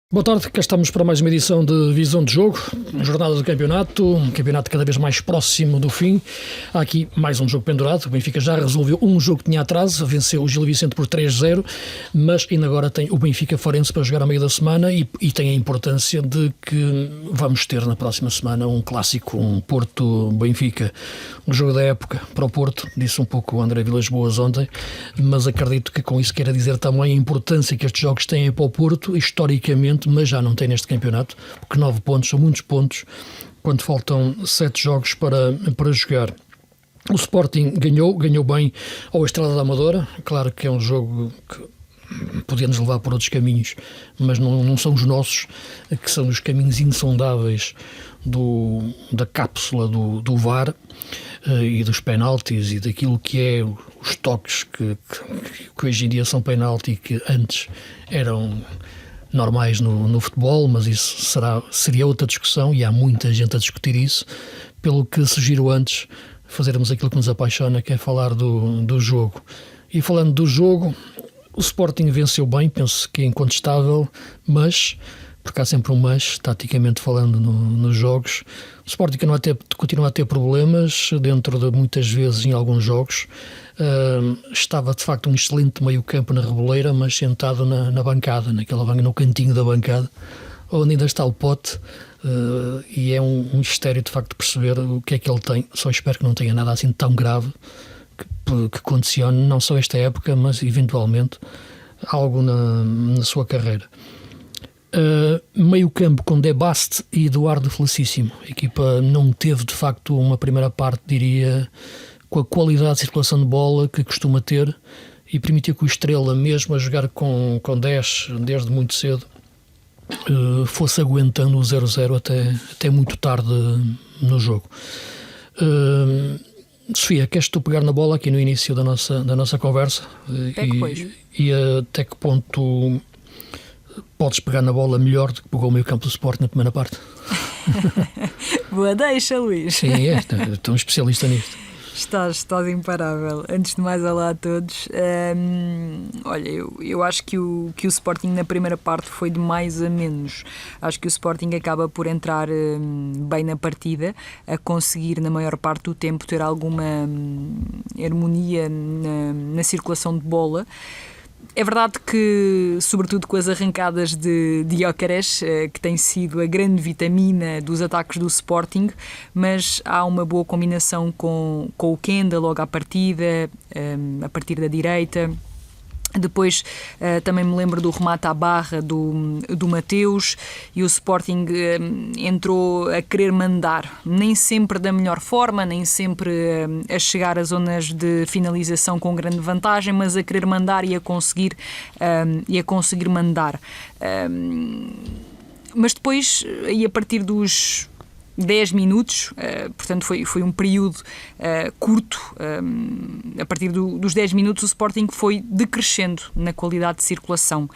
Boa tarde, cá estamos para mais uma edição de Visão de Jogo, jornada do campeonato, um campeonato cada vez mais próximo do fim. Há aqui mais um jogo pendurado, o Benfica já resolveu um jogo que tinha atraso, venceu o Gil Vicente por 3-0, mas ainda agora tem o Benfica Farense para jogar a meio da semana e tem a importância de que vamos ter na próxima semana um clássico, um Porto-Benfica, um jogo da época para o Porto, disse um pouco o André Vilas Boas ontem, mas acredito que com isso queira dizer também a importância que estes jogos têm para o Porto, historicamente, mas já não tem neste campeonato, porque 9 pontos são muitos pontos quando faltam 7 jogos para jogar. O Sporting ganhou bem ao Estrela da Amadora, claro que é um jogo que podia-nos levar por outros caminhos, mas não são os nossos, que são os caminhos insondáveis da cápsula do VAR e dos penaltis e daquilo que é os toques que hoje em dia são penalti e que antes eram normais no futebol, mas isso seria outra discussão e há muita gente a discutir isso, pelo que sugiro antes fazermos aquilo que nos apaixona, que é falar do jogo. E falando do jogo, o Sporting venceu bem, penso que é incontestável, mas, porque há sempre um mas, taticamente falando nos jogos, o Sporting continua a ter problemas dentro de muitas vezes em alguns jogos. Estava de facto um excelente meio campo na Reboleira, mas sentado na bancada, no cantinho da bancada, onde ainda está o Pote, e é um mistério de facto perceber o que é que ele tem. Só espero que não tenha nada assim tão grave que condicione não só esta época, mas eventualmente algo na sua carreira. Meio campo com De Baste e Eduardo Felicíssimo. A equipa não teve de facto uma primeira parte, diria, com a qualidade de circulação de bola que costuma ter, e permitiu que o Estrela, mesmo a jogar com 10 desde muito cedo, fosse aguentando o 0-0 até muito tarde no jogo. Sofia, queres tu pegar na bola aqui no início da nossa conversa? E até que ponto podes pegar na bola melhor do que pegou o meio campo do Sport na primeira parte? Boa deixa, Luís. Sim, estou um especialista nisto. Estás imparável. Antes de mais, olá a todos. Olha, eu acho que o Sporting na primeira parte foi de mais a menos. Acho que o Sporting acaba por entrar bem na partida, a conseguir na maior parte do tempo ter alguma harmonia na circulação de bola. É verdade que, sobretudo com as arrancadas de Gyökeres, que tem sido a grande vitamina dos ataques do Sporting, mas há uma boa combinação com o Kenda logo à partida, a partir da direita. Depois também me lembro do remate à barra do Mateus, e o Sporting entrou a querer mandar, nem sempre da melhor forma, nem sempre a chegar às zonas de finalização com grande vantagem, mas a querer mandar e a conseguir mandar. Mas depois, aí a partir dos 10 minutos, portanto foi um período curto, a partir dos 10 minutos o Sporting foi decrescendo na qualidade de circulação.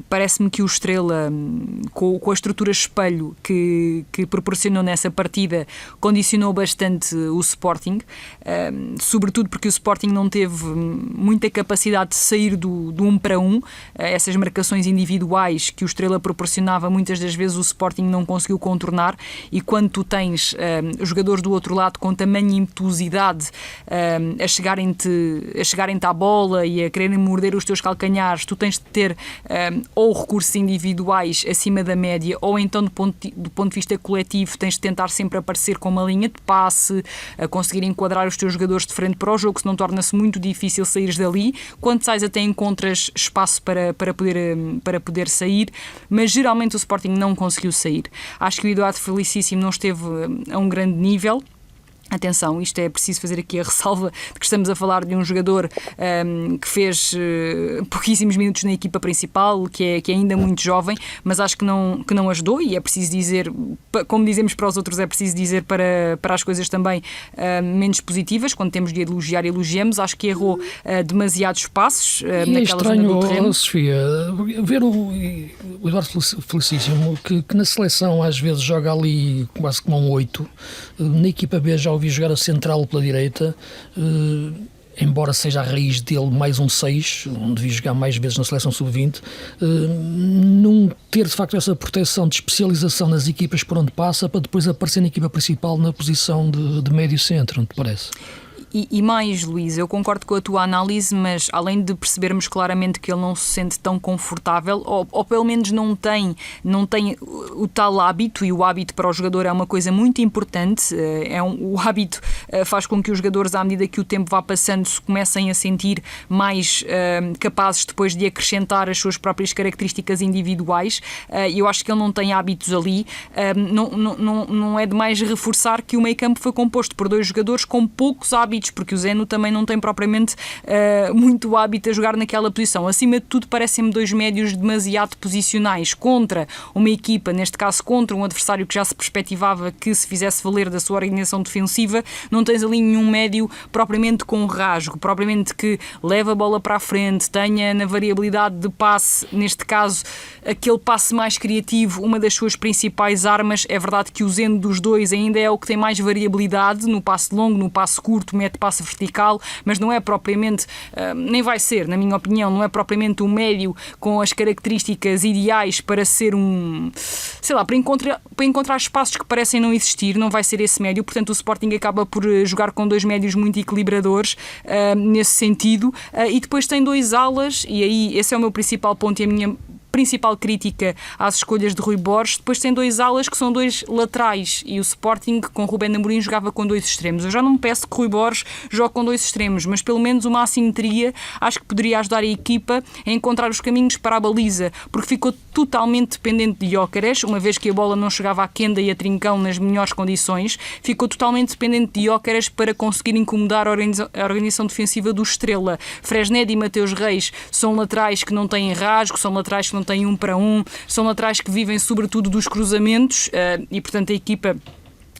Parece-me que o Estrela, com a estrutura espelho que proporcionou nessa partida, condicionou bastante o Sporting, sobretudo porque o Sporting não teve muita capacidade de sair do 1 para 1, essas marcações individuais que o Estrela proporcionava, muitas das vezes o Sporting não conseguiu contornar, e quando tu tens os jogadores do outro lado com tamanha impetuosidade a chegarem-te à bola e a quererem morder os teus calcanhares, tu tens de ter ou recursos individuais acima da média, ou então do ponto de vista coletivo tens de tentar sempre aparecer com uma linha de passe, a conseguir enquadrar os teus jogadores de frente para o jogo, senão torna-se muito difícil saíres dali. Quando sais até encontras espaço para poder sair, mas geralmente o Sporting não conseguiu sair. Acho que o Eduardo Felicíssimo não esteve a um grande nível. Atenção, isto é preciso fazer aqui a ressalva de que estamos a falar de um jogador que fez pouquíssimos minutos na equipa principal, que é ainda muito jovem, mas acho que não ajudou, e é preciso dizer, como dizemos para os outros, é preciso dizer para as coisas também menos positivas. Quando temos de elogiar, elogiamos. Acho que errou demasiados passos naquela zona do terreno. Sofia, ver o Eduardo Felicíssimo, que na seleção às vezes joga ali quase como um 8, na equipa B já ouvi jogar a central pela direita, embora seja a raiz dele mais um 6, onde devia jogar mais vezes na seleção sub-20, não ter de facto essa proteção de especialização nas equipas por onde passa para depois aparecer na equipa principal na posição de médio centro, não te parece? E mais, Luís, eu concordo com a tua análise, mas além de percebermos claramente que ele não se sente tão confortável, ou pelo menos não tem o tal hábito, e o hábito para o jogador é uma coisa muito importante, o hábito faz com que os jogadores, à medida que o tempo vá passando, se comecem a sentir mais capazes depois de acrescentar as suas próprias características individuais, e eu acho que ele não tem hábitos ali. Não é demais reforçar que o meio-campo foi composto por 2 jogadores com poucos hábitos, porque o Zeno também não tem propriamente muito hábito a jogar naquela posição. Acima de tudo, parecem-me 2 médios demasiado posicionais contra uma equipa, neste caso contra um adversário que já se perspectivava que se fizesse valer da sua organização defensiva. Não tens ali nenhum médio propriamente com rasgo, propriamente que leva a bola para a frente, tenha na variabilidade de passe, neste caso aquele passe mais criativo, uma das suas principais armas. É verdade que o Zeno dos 2 ainda é o que tem mais variabilidade no passe longo, no passe curto, de passe vertical, mas não é propriamente, nem vai ser, na minha opinião, não é propriamente um médio com as características ideais para ser para encontrar espaços que parecem não existir, não vai ser esse médio. Portanto, o Sporting acaba por jogar com 2 médios muito equilibradores nesse sentido, e depois tem 2 alas, e aí esse é o meu principal ponto e a minha principal crítica às escolhas de Rui Borges. Depois tem 2 alas que são 2 laterais, e o Sporting com Rubén Amorim jogava com 2 extremos. Eu já não me peço que Rui Borges jogue com 2 extremos, mas pelo menos uma assimetria acho que poderia ajudar a equipa a encontrar os caminhos para a baliza, porque ficou totalmente dependente de Gyökeres, uma vez que a bola não chegava a Kenda e a Trincão nas melhores condições, ficou totalmente dependente de Gyökeres para conseguir incomodar a organização defensiva do Estrela. Fresneda e Mateus Reis são laterais que não têm rasgo, são laterais que não têm 1 para 1, são laterais que vivem sobretudo dos cruzamentos, e portanto a equipa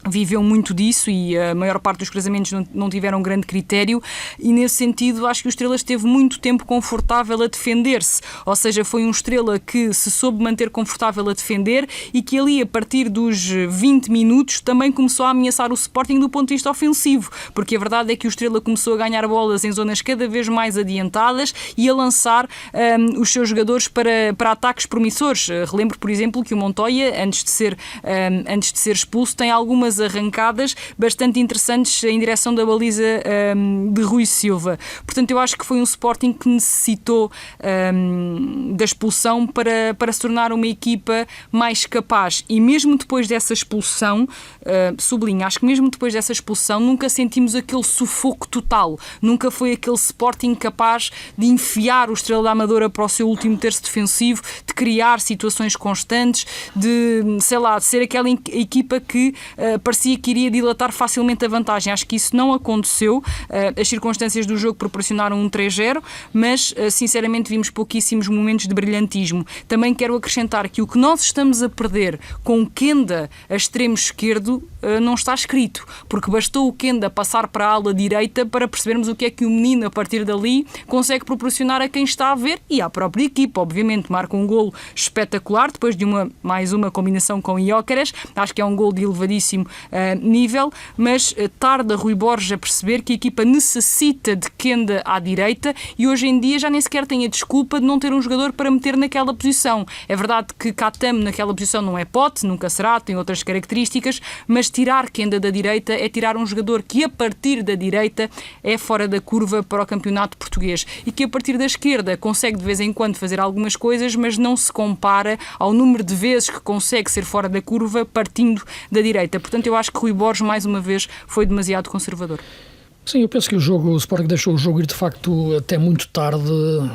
viveu muito disso, e a maior parte dos cruzamentos não tiveram grande critério, e nesse sentido acho que o Estrela esteve muito tempo confortável a defender-se, ou seja, foi um Estrela que se soube manter confortável a defender e que ali a partir dos 20 minutos também começou a ameaçar o Sporting do ponto de vista ofensivo, porque a verdade é que o Estrela começou a ganhar bolas em zonas cada vez mais adiantadas e a lançar os seus jogadores para ataques promissores. Relembro, por exemplo, que o Montoya, antes de ser expulso, tem algumas arrancadas bastante interessantes em direção da baliza de Rui Silva. Portanto, eu acho que foi um Sporting que necessitou da expulsão para se tornar uma equipa mais capaz, e mesmo depois dessa expulsão, sublinho, acho que mesmo depois dessa expulsão nunca sentimos aquele sufoco total, nunca foi aquele Sporting capaz de enfiar o Estrela da Amadora para o seu último terço defensivo, de criar situações constantes, de ser aquela equipa que parecia que iria dilatar facilmente a vantagem. Acho que isso não aconteceu. As circunstâncias do jogo proporcionaram um 3-0, mas sinceramente vimos pouquíssimos momentos de brilhantismo. Também quero acrescentar que o que nós estamos a perder com Kenda a extremo esquerdo não está escrito, porque bastou o Kenda passar para a ala direita para percebermos o que é que o menino a partir dali consegue proporcionar a quem está a ver e à própria equipa. Obviamente marca um golo espetacular depois de mais uma combinação com Gyökeres. Acho que é um golo de elevadíssimo nível, mas tarda Rui Borges a perceber que a equipa necessita de Kenda à direita, e hoje em dia já nem sequer tem a desculpa de não ter um jogador para meter naquela posição. É verdade que Katam naquela posição não é pote, nunca será, tem outras características, mas tirar Kenda da direita é tirar um jogador que a partir da direita é fora da curva para o campeonato português, e que a partir da esquerda consegue de vez em quando fazer algumas coisas, mas não se compara ao número de vezes que consegue ser fora da curva partindo da direita. Portanto, eu acho que Rui Borges, mais uma vez, foi demasiado conservador. Sim, eu penso que o Sporting deixou o jogo ir de facto até muito tarde,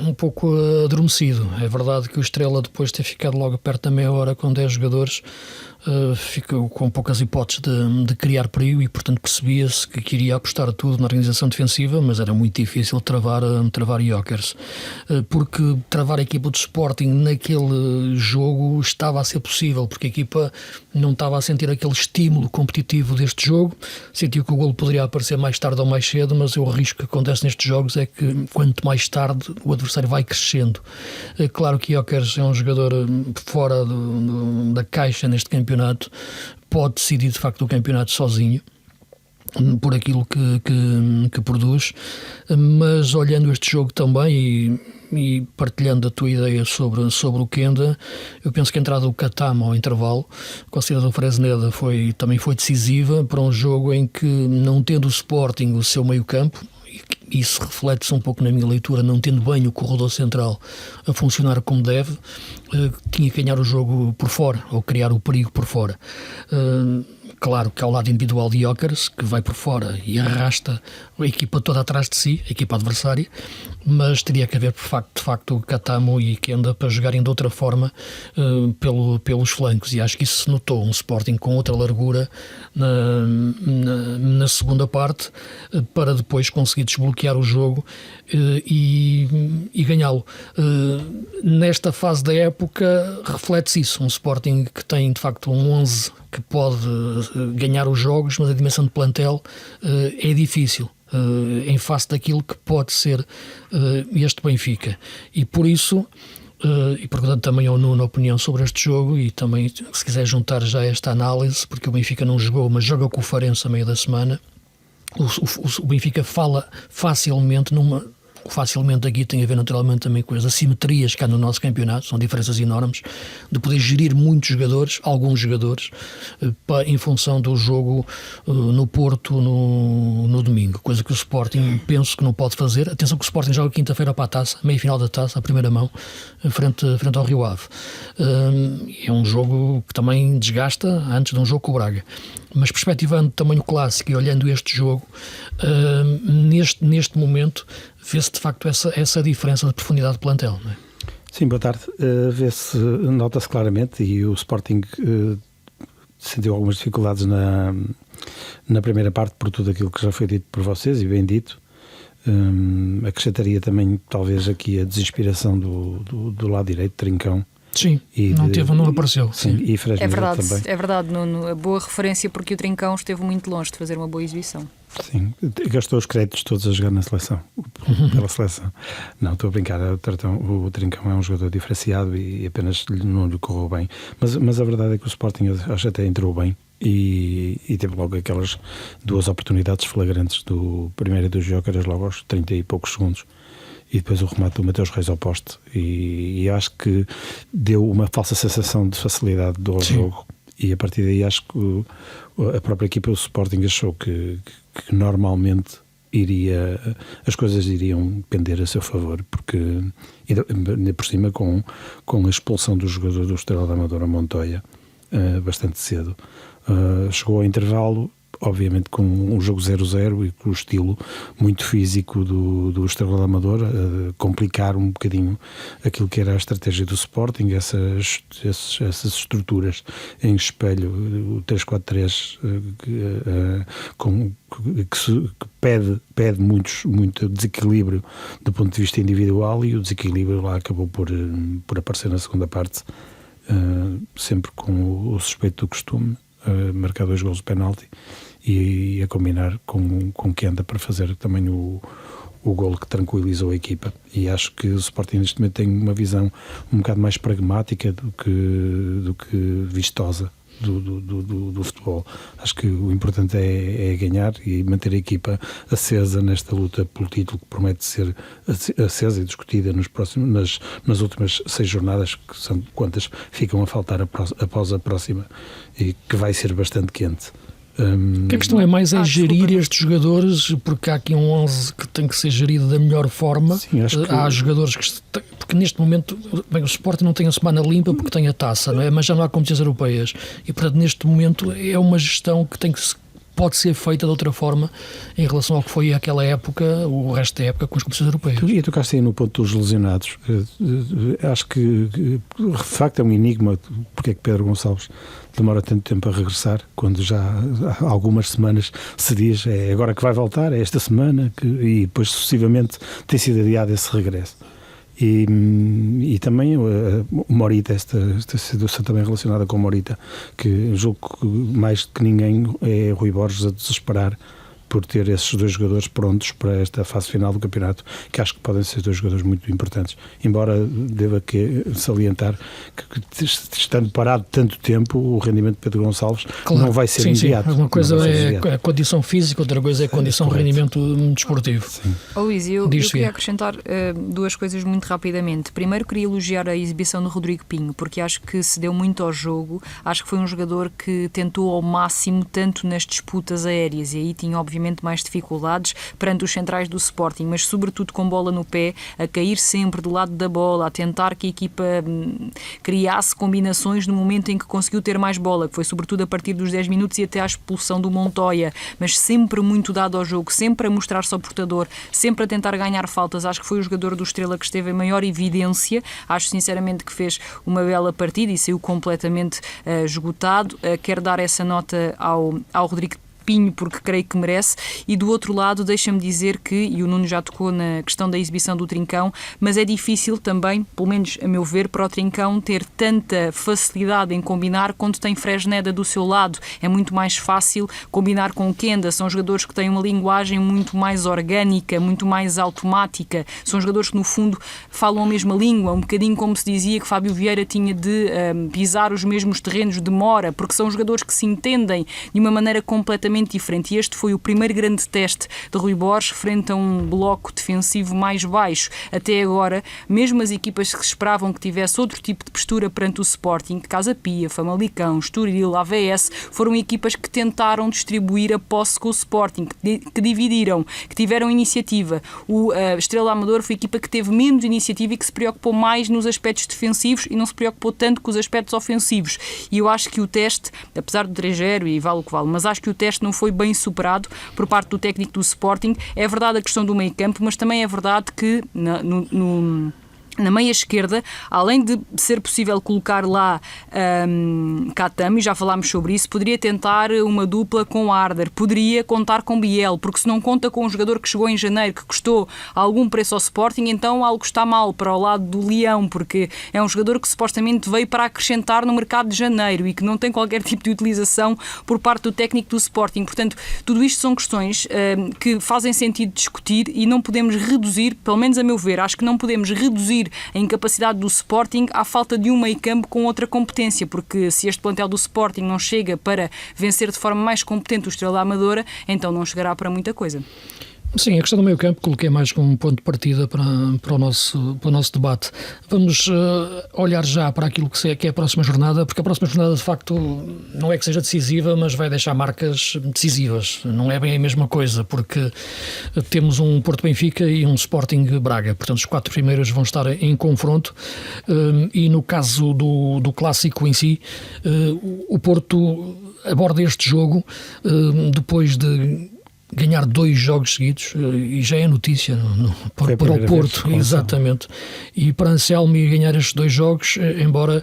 um pouco adormecido. É verdade que o Estrela, depois de ter ficado logo perto da meia hora com 10 jogadores, ficou com poucas hipóteses de criar perigo, e portanto percebia-se que queria apostar tudo na organização defensiva, mas era muito difícil travar Gyökeres, porque travar a equipa do Sporting naquele jogo estava a ser possível, porque a equipa não estava a sentir aquele estímulo competitivo deste jogo, sentiu que o golo poderia aparecer mais tarde ou mais cedo, mas o risco que acontece nestes jogos é que quanto mais tarde o adversário vai crescendo. Claro que Gyökeres é um jogador fora da caixa neste campeonato, pode decidir de facto o campeonato sozinho, por aquilo que produz, mas olhando este jogo também e partilhando a tua ideia sobre o Kenda, eu penso que a entrada do Katama ao intervalo, com a saída do Fresneda, também foi decisiva para um jogo em que, não tendo o Sporting o seu meio campo, isso reflete-se um pouco na minha leitura, não tendo bem o corredor central a funcionar como deve, tinha que ganhar o jogo por fora, ou criar o perigo por fora. Claro que há o lado individual de Gyökeres, que vai por fora e arrasta a equipa toda atrás de si, a equipa adversária, mas teria que haver de facto Katamo e Kenda para jogarem de outra forma pelos flancos, e acho que isso se notou, um Sporting com outra largura na segunda parte, para depois conseguir desbloquear o jogo e ganhá-lo. Nesta fase da época reflete-se isso, um Sporting que tem de facto um 11 que pode ganhar os jogos, mas a dimensão de plantel é difícil em face daquilo que pode ser este Benfica. E por isso, e perguntando também ao Nuno a opinião sobre este jogo, e também se quiser juntar já esta análise, porque o Benfica não jogou, mas joga com o Farense a meio da semana, o Benfica fala facilmente aqui tem a ver naturalmente também com as assimetrias que há no nosso campeonato, são diferenças enormes, de poder gerir muitos jogadores, alguns jogadores, em função do jogo no Porto no domingo, coisa que o Sporting penso que não pode fazer. Atenção que o Sporting joga quinta-feira para a taça, meia final da taça, a primeira mão, frente ao Rio Ave. É um jogo que também desgasta antes de um jogo com o Braga. Mas perspectivando também o clássico e olhando este jogo, neste momento vê-se de facto essa diferença de profundidade de plantel, não é? Sim, boa tarde. Nota-se claramente, e o Sporting sentiu algumas dificuldades na primeira parte por tudo aquilo que já foi dito por vocês, e bem dito. Acrescentaria também talvez aqui a desinspiração do lado direito, Trincão. Sim, não apareceu. Sim, e é verdade, também. É verdade, Nuno, a boa referência, porque o Trincão esteve muito longe de fazer uma boa exibição. Sim, gastou os créditos todos a jogar na seleção, pela seleção. Não, estou a brincar, o Trincão é um jogador diferenciado e apenas não lhe correu bem. Mas a verdade é que o Sporting acho até entrou bem e teve logo aquelas duas oportunidades flagrantes, do primeiro e do Gyökeres logo aos 30 e poucos segundos. E depois o remate do Mateus Reis ao poste, e acho que deu uma falsa sensação de facilidade do jogo, e a partir daí acho que a própria equipa do Sporting achou que normalmente as coisas iriam pender a seu favor, porque por cima com a expulsão do jogador do Estrela da Amadora, Montoya, bastante cedo, chegou ao intervalo, obviamente com um jogo 0-0 e com o estilo muito físico do Estrela da Amadora, complicar um bocadinho aquilo que era a estratégia do Sporting, essas estruturas em espelho, o 3-4-3 que pede muito desequilíbrio do ponto de vista individual, e o desequilíbrio lá acabou por aparecer na segunda parte, sempre com o suspeito do costume, marcar 2 golos de penalti e a combinar com Kenda para fazer também o golo que tranquilizou a equipa. E acho que o Sporting neste momento tem uma visão um bocado mais pragmática do que vistosa do futebol. Acho que o importante é ganhar e manter a equipa acesa nesta luta pelo título, que promete ser acesa e discutida nas últimas 6 jornadas, que são quantas ficam a faltar após a próxima, e que vai ser bastante quente. A questão é mais gerir estes jogadores, porque há aqui um 11 que tem que ser gerido da melhor forma. Sim, há jogadores porque neste momento o Sporting não tem a semana limpa porque tem a taça, não é? Mas já não há competições europeias, e portanto neste momento é uma gestão que pode ser feita de outra forma em relação ao que foi aquela época, o resto da época com as competições europeias. E tocaste aí no ponto dos lesionados. Acho que de facto é um enigma porque é que Pedro Gonçalves demora tanto tempo a regressar, quando já há algumas semanas se diz é agora que vai voltar, é esta semana, e depois sucessivamente tem sido adiado esse regresso. E também o Morita, esta situação também relacionada com o Morita, que julgo que mais que ninguém é Rui Borges a desesperar por ter esses dois jogadores prontos para esta fase final do campeonato, que acho que podem ser dois jogadores muito importantes, embora deva salientar que estando parado tanto tempo, o rendimento de Pedro Gonçalves não vai ser imediato. Uma coisa é a condição física, outra coisa é a condição de rendimento desportivo. Luís, eu queria acrescentar duas coisas muito rapidamente. Primeiro, queria elogiar a exibição do Rodrigo Pinho, porque acho que se deu muito ao jogo. Acho que foi um jogador que tentou ao máximo, tanto nas disputas aéreas, e aí tinha obviamente mais dificuldades perante os centrais do Sporting, mas sobretudo com bola no pé, a cair sempre do lado da bola, a tentar que a equipa criasse combinações no momento em que conseguiu ter mais bola, que foi sobretudo a partir dos 10 minutos e até à expulsão do Montoya, mas sempre muito dado ao jogo, sempre a mostrar-se ao portador, sempre a tentar ganhar faltas. Acho que foi o jogador do Estrela que esteve em maior evidência. Acho sinceramente que fez uma bela partida e saiu completamente esgotado. Quero dar essa nota ao Rodrigo Pinho, porque creio que merece. E do outro lado, deixa-me dizer que, e o Nuno já tocou na questão da exibição do Trincão, mas é difícil também, pelo menos a meu ver, para o Trincão ter tanta facilidade em combinar quando tem Fresneda do seu lado. É muito mais fácil combinar com o Kenda. São jogadores que têm uma linguagem muito mais orgânica, muito mais automática. São jogadores que, no fundo, falam a mesma língua, um bocadinho como se dizia que Fábio Vieira tinha de pisar os mesmos terrenos de Mora, porque são jogadores que se entendem de uma maneira completamente diferente, e este foi o primeiro grande teste de Rui Borges frente a um bloco defensivo mais baixo. Até agora, mesmo as equipas que esperavam que tivesse outro tipo de postura perante o Sporting, Casa Pia, Famalicão, Estoril, AVS, foram equipas que tentaram distribuir a posse com o Sporting, que dividiram, que tiveram iniciativa. O Estrela Amadora foi a equipa que teve menos iniciativa e que se preocupou mais nos aspectos defensivos e não se preocupou tanto com os aspectos ofensivos. E eu acho que o teste, apesar do 3-0 e vale o que vale, mas acho que o teste não foi bem superado por parte do técnico do Sporting. É verdade a questão do meio-campo, mas também é verdade que na meia esquerda, além de ser possível colocar lá Katami, já falámos sobre isso, poderia tentar uma dupla com Arder, poderia contar com Biel, porque se não conta com um jogador que chegou em janeiro, que custou algum preço ao Sporting, então algo está mal para o lado do Leão, porque é um jogador que supostamente veio para acrescentar no mercado de janeiro e que não tem qualquer tipo de utilização por parte do técnico do Sporting. Portanto, tudo isto são questões que fazem sentido discutir e não podemos reduzir, pelo menos a meu ver, acho que não podemos reduzir a incapacidade do Sporting à falta de um meio-campo com outra competência, porque se este plantel do Sporting não chega para vencer de forma mais competente o Estrela Amadora, então não chegará para muita coisa. Sim, a questão do meio-campo coloquei mais como um ponto de partida para o nosso debate. Vamos olhar já para aquilo que é a próxima jornada, porque a próxima jornada de facto não é que seja decisiva, mas vai deixar marcas decisivas. Não é bem a mesma coisa, porque temos um Porto Benfica e um Sporting Braga, portanto os 4 primeiros vão estar em confronto, e no caso do clássico em si, o Porto aborda este jogo depois de ganhar 2 jogos seguidos, e já é notícia para o Porto, exatamente. E para Anselmo ganhar estes 2 jogos, embora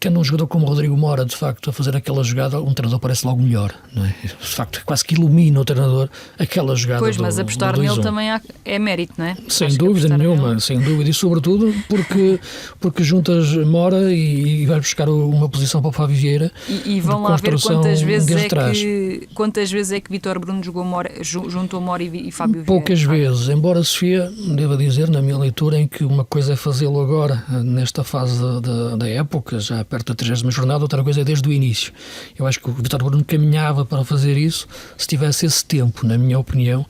tendo um jogador como o Rodrigo Mora, de facto, a fazer aquela jogada, um treinador parece logo melhor, não é? De facto, quase que ilumina o treinador aquela jogada. Pois, mas apostar nele também é mérito, não é? Sem dúvida nenhuma, sem dúvida, e sobretudo porque juntas Mora e vais buscar uma posição para o Fábio Vieira. E vão lá ver quantas vezes é que Vítor Bruno jogou Mora, junto a Mora e Fábio Vieira. Poucas vezes, embora, Sofia, devo dizer, na minha leitura, em que uma coisa é fazê-lo agora, nesta fase da época, já perto da 30ª jornada, outra coisa é desde o início. Eu acho que o Vítor Bruno caminhava para fazer isso se tivesse esse tempo, na minha opinião,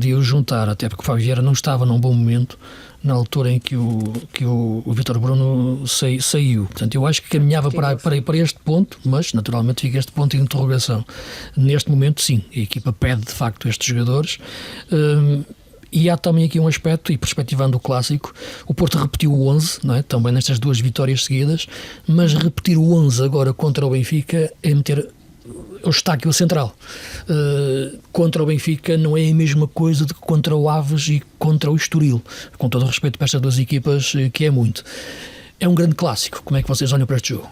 de o juntar, até porque o Fábio Vieira não estava num bom momento na altura em que o Vítor Bruno saiu. Portanto, eu acho que caminhava para este ponto, mas naturalmente fica este ponto de interrogação. Neste momento, sim, a equipa pede de facto estes jogadores. E há também aqui um aspecto, e perspectivando o clássico, o Porto repetiu o 11, não é? Também nestas 2 vitórias seguidas, mas repetir o 11 agora contra o Benfica é meter o Eustáquio central. Contra o Benfica não é a mesma coisa de que contra o Aves e contra o Estoril, com todo o respeito para estas 2 equipas, que é muito. É um grande clássico. Como é que vocês olham para este jogo?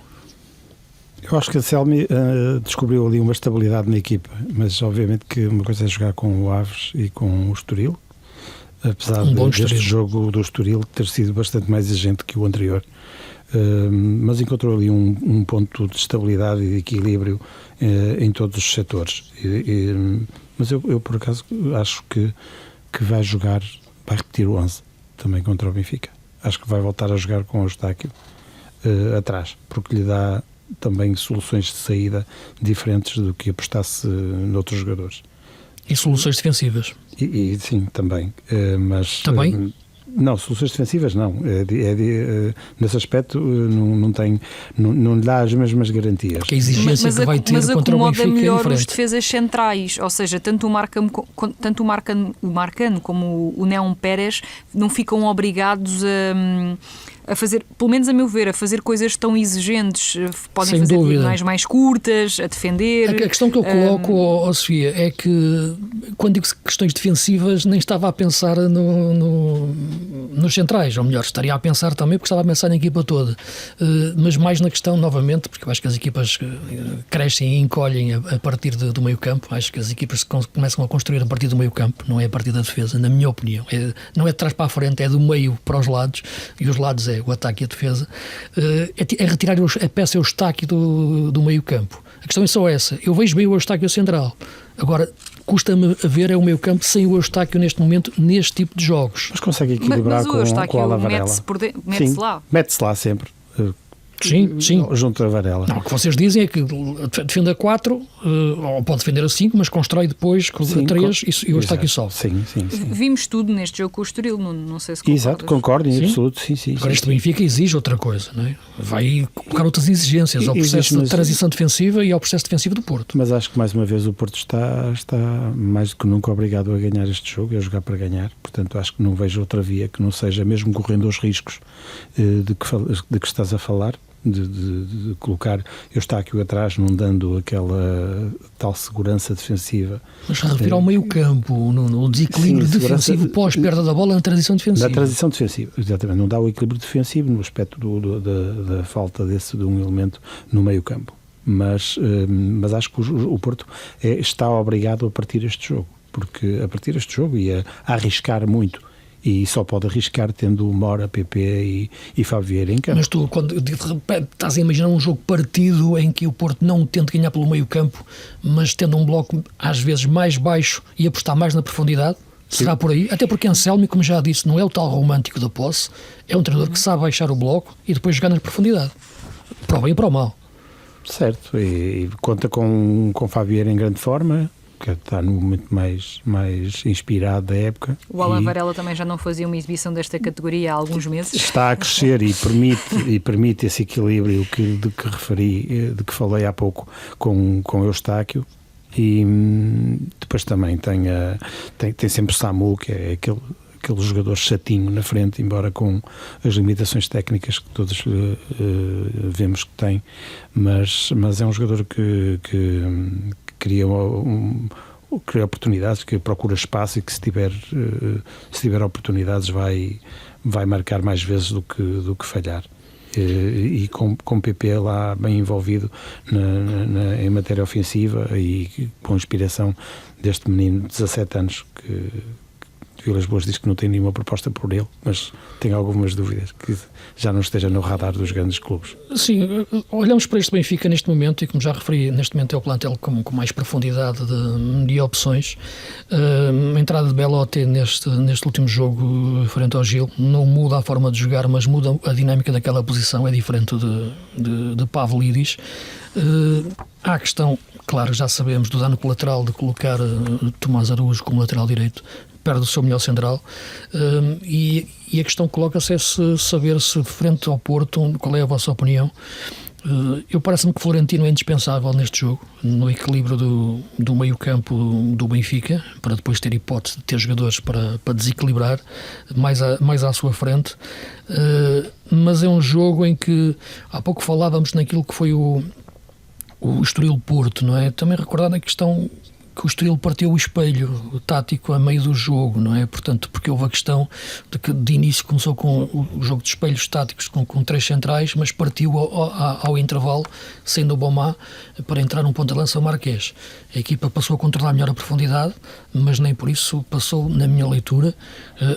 Eu acho que a Selmi descobriu ali uma estabilidade na equipa, mas obviamente que uma coisa é jogar com o Aves e com o Estoril, apesar deste jogo do Estoril ter sido bastante mais exigente que o anterior. Mas encontrou ali um ponto de estabilidade e de equilíbrio em todos os setores. Mas eu por acaso acho que vai repetir o 11 também contra o Benfica. Acho que vai voltar a jogar com o Eustáquio atrás, porque lhe dá também soluções de saída diferentes do que apostasse noutros jogadores. E soluções defensivas. E sim, também. Mas, também? Não, soluções defensivas não. Nesse aspecto não lhe dá as mesmas garantias. Porque a exigência que vai ter contra o Benfica melhor é diferente. os defesas centrais, ou seja, tanto o Marcano como o Neon Pérez não ficam obrigados a fazer, pelo menos a meu ver, a fazer coisas tão exigentes. Podem Sem fazer dúvida. diagonais mais curtas, a defender. A questão que eu coloco, Sofia, é que quando digo questões defensivas nem estava a pensar nos centrais, ou melhor, estaria a pensar também porque estava a pensar na equipa toda, mas mais na questão, novamente, porque eu acho que as equipas crescem e encolhem a partir do meio campo. Acho que as equipas começam a construir a partir do meio campo, não é a partir da defesa, na minha opinião. Não é de trás para a frente, é do meio para os lados, e os lados é o ataque e a defesa. É retirar a peça Eustáquio do meio campo. A questão é só essa. Eu vejo bem o Eustáquio central. Agora, custa-me a ver o meio campo sem o Eustáquio neste momento, neste tipo de jogos. Mas consegue equilibrar mas o com a La Varela. Mete-se lá. Mete-se lá sempre. Sim. Junto a Varela. Não, o que vocês dizem é que defende a 4, ou pode defender a 5, mas constrói depois com a 3 e o Eustáquio sobe. Sim. Vimos tudo neste jogo com o Estoril, não sei se concordas. Exato, concordo em absoluto. Sim. Agora este Benfica exige outra coisa, não é? Vai colocar outras exigências ao processo de transição defensiva e ao processo defensivo do Porto. Mas acho que mais uma vez o Porto está mais do que nunca obrigado a ganhar este jogo e a jogar para ganhar. Portanto, acho que não vejo outra via que não seja, mesmo correndo os riscos de que estás a falar, de colocar Eustáquio atrás, não dando aquela tal segurança defensiva. Mas refiro ao meio campo, no desequilíbrio defensivo pós-perda da bola na transição defensiva. Na transição defensiva, exatamente. Não dá o equilíbrio defensivo no aspecto da falta de um elemento no meio campo. Mas acho que o Porto está obrigado a partir este jogo, porque a partir deste jogo ia arriscar muito. E só pode arriscar tendo Mora, PP e Fábio Vieira em campo. Mas tu, quando de repente estás a imaginar um jogo partido em que o Porto não tente ganhar pelo meio campo, mas tendo um bloco às vezes mais baixo e apostar mais na profundidade, será por aí? Até porque Anselmi, como já disse, não é o tal romântico da posse, é um treinador que sabe baixar o bloco e depois jogar na profundidade, para o bem e para o mal. Certo, e conta com Fábio Vieira em grande forma, que está no momento mais inspirado da época. O Alan Varela também já não fazia uma exibição desta categoria há alguns meses. Está a crescer e permite esse equilíbrio de que referi, de que falei há pouco com Eustáquio. E depois também tem sempre Samu, que é aquele jogador chatinho na frente, embora com as limitações técnicas que todos vemos que tem, mas é um jogador que cria oportunidades, que procura espaço e que se tiver oportunidades vai marcar mais vezes do que falhar. E com o PP lá bem envolvido em matéria ofensiva e com a inspiração deste menino de 17 anos que Vilas Boas diz que não tem nenhuma proposta por ele, mas tem algumas dúvidas que já não esteja no radar dos grandes clubes. Sim, olhamos para este Benfica neste momento e, como já referi, neste momento é o plantel com mais profundidade de opções. A entrada de Belotti neste último jogo frente ao Gil não muda a forma de jogar, mas muda a dinâmica daquela posição, é diferente de Pavlidis. Há a questão, claro, já sabemos, do dano colateral de colocar Tomás Araújo como lateral direito, perde o seu melhor central, e a questão que coloca-se é saber se, frente ao Porto, qual é a vossa opinião? Eu parece-me que Florentino é indispensável neste jogo, no equilíbrio do meio campo do Benfica, para depois ter hipótese de ter jogadores para desequilibrar mais à sua frente, mas é um jogo em que há pouco falávamos naquilo que foi o Estoril-Porto, não é? Também recordar a questão que o Estoril partiu o espelho tático a meio do jogo, não é? Portanto, porque houve a questão de que de início começou com o jogo de espelhos táticos com 3 centrais, mas partiu ao intervalo, saindo o Bomá para entrar num ponta de lança o Marquês. A equipa passou a controlar melhor a profundidade, mas nem por isso passou, na minha leitura,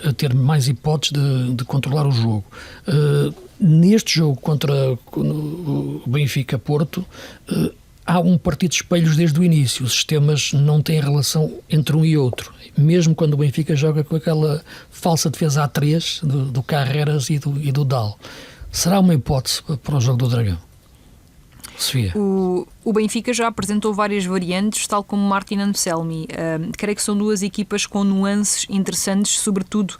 a ter mais hipóteses de controlar o jogo. Neste jogo contra o Benfica-Porto, há um partido de espelhos desde o início. Os sistemas não têm relação entre um e outro. Mesmo quando o Benfica joga com aquela falsa defesa a 3 do Carreras e do Dal. Será uma hipótese para o jogo do Dragão? Sofia? O Benfica já apresentou várias variantes, tal como Martin Anselmi. Creio que são duas equipas com nuances interessantes, sobretudo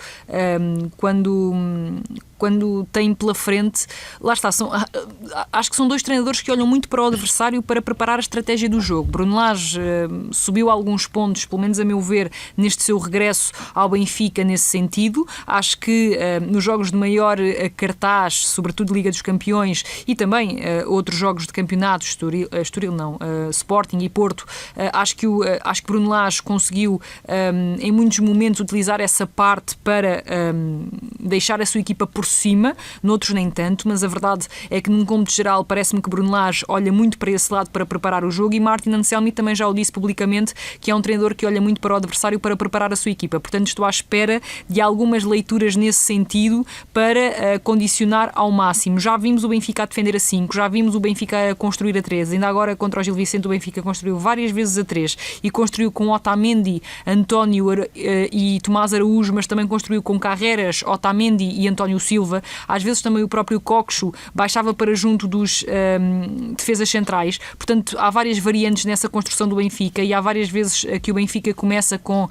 quando têm pela frente, lá está, acho que são dois treinadores que olham muito para o adversário para preparar a estratégia do jogo. Bruno Lage subiu alguns pontos, pelo menos a meu ver, neste seu regresso ao Benfica nesse sentido. Acho que nos jogos de maior cartaz, sobretudo Liga dos Campeões e também outros jogos de campeonato, Sporting e Porto, acho que Bruno Lage conseguiu em muitos momentos utilizar essa parte para deixar a sua equipa por cima, noutros nem tanto, mas a verdade é que num cômputo geral parece-me que Bruno Lage olha muito para esse lado para preparar o jogo, e Martin Anselmi também já o disse publicamente que é um treinador que olha muito para o adversário para preparar a sua equipa. Portanto, estou à espera de algumas leituras nesse sentido para condicionar ao máximo. Já vimos o Benfica a defender a 5, já vimos o Benfica a construir a 3, ainda agora contra o Gil Vicente o Benfica construiu várias vezes a 3 e construiu com Otamendi, António e Tomás Araújo, mas também construiu com Carreras, Otamendi e António Silva. Às vezes também o próprio Coxo baixava para junto dos defesas centrais. Portanto, há várias variantes nessa construção do Benfica, e há várias vezes que o Benfica começa com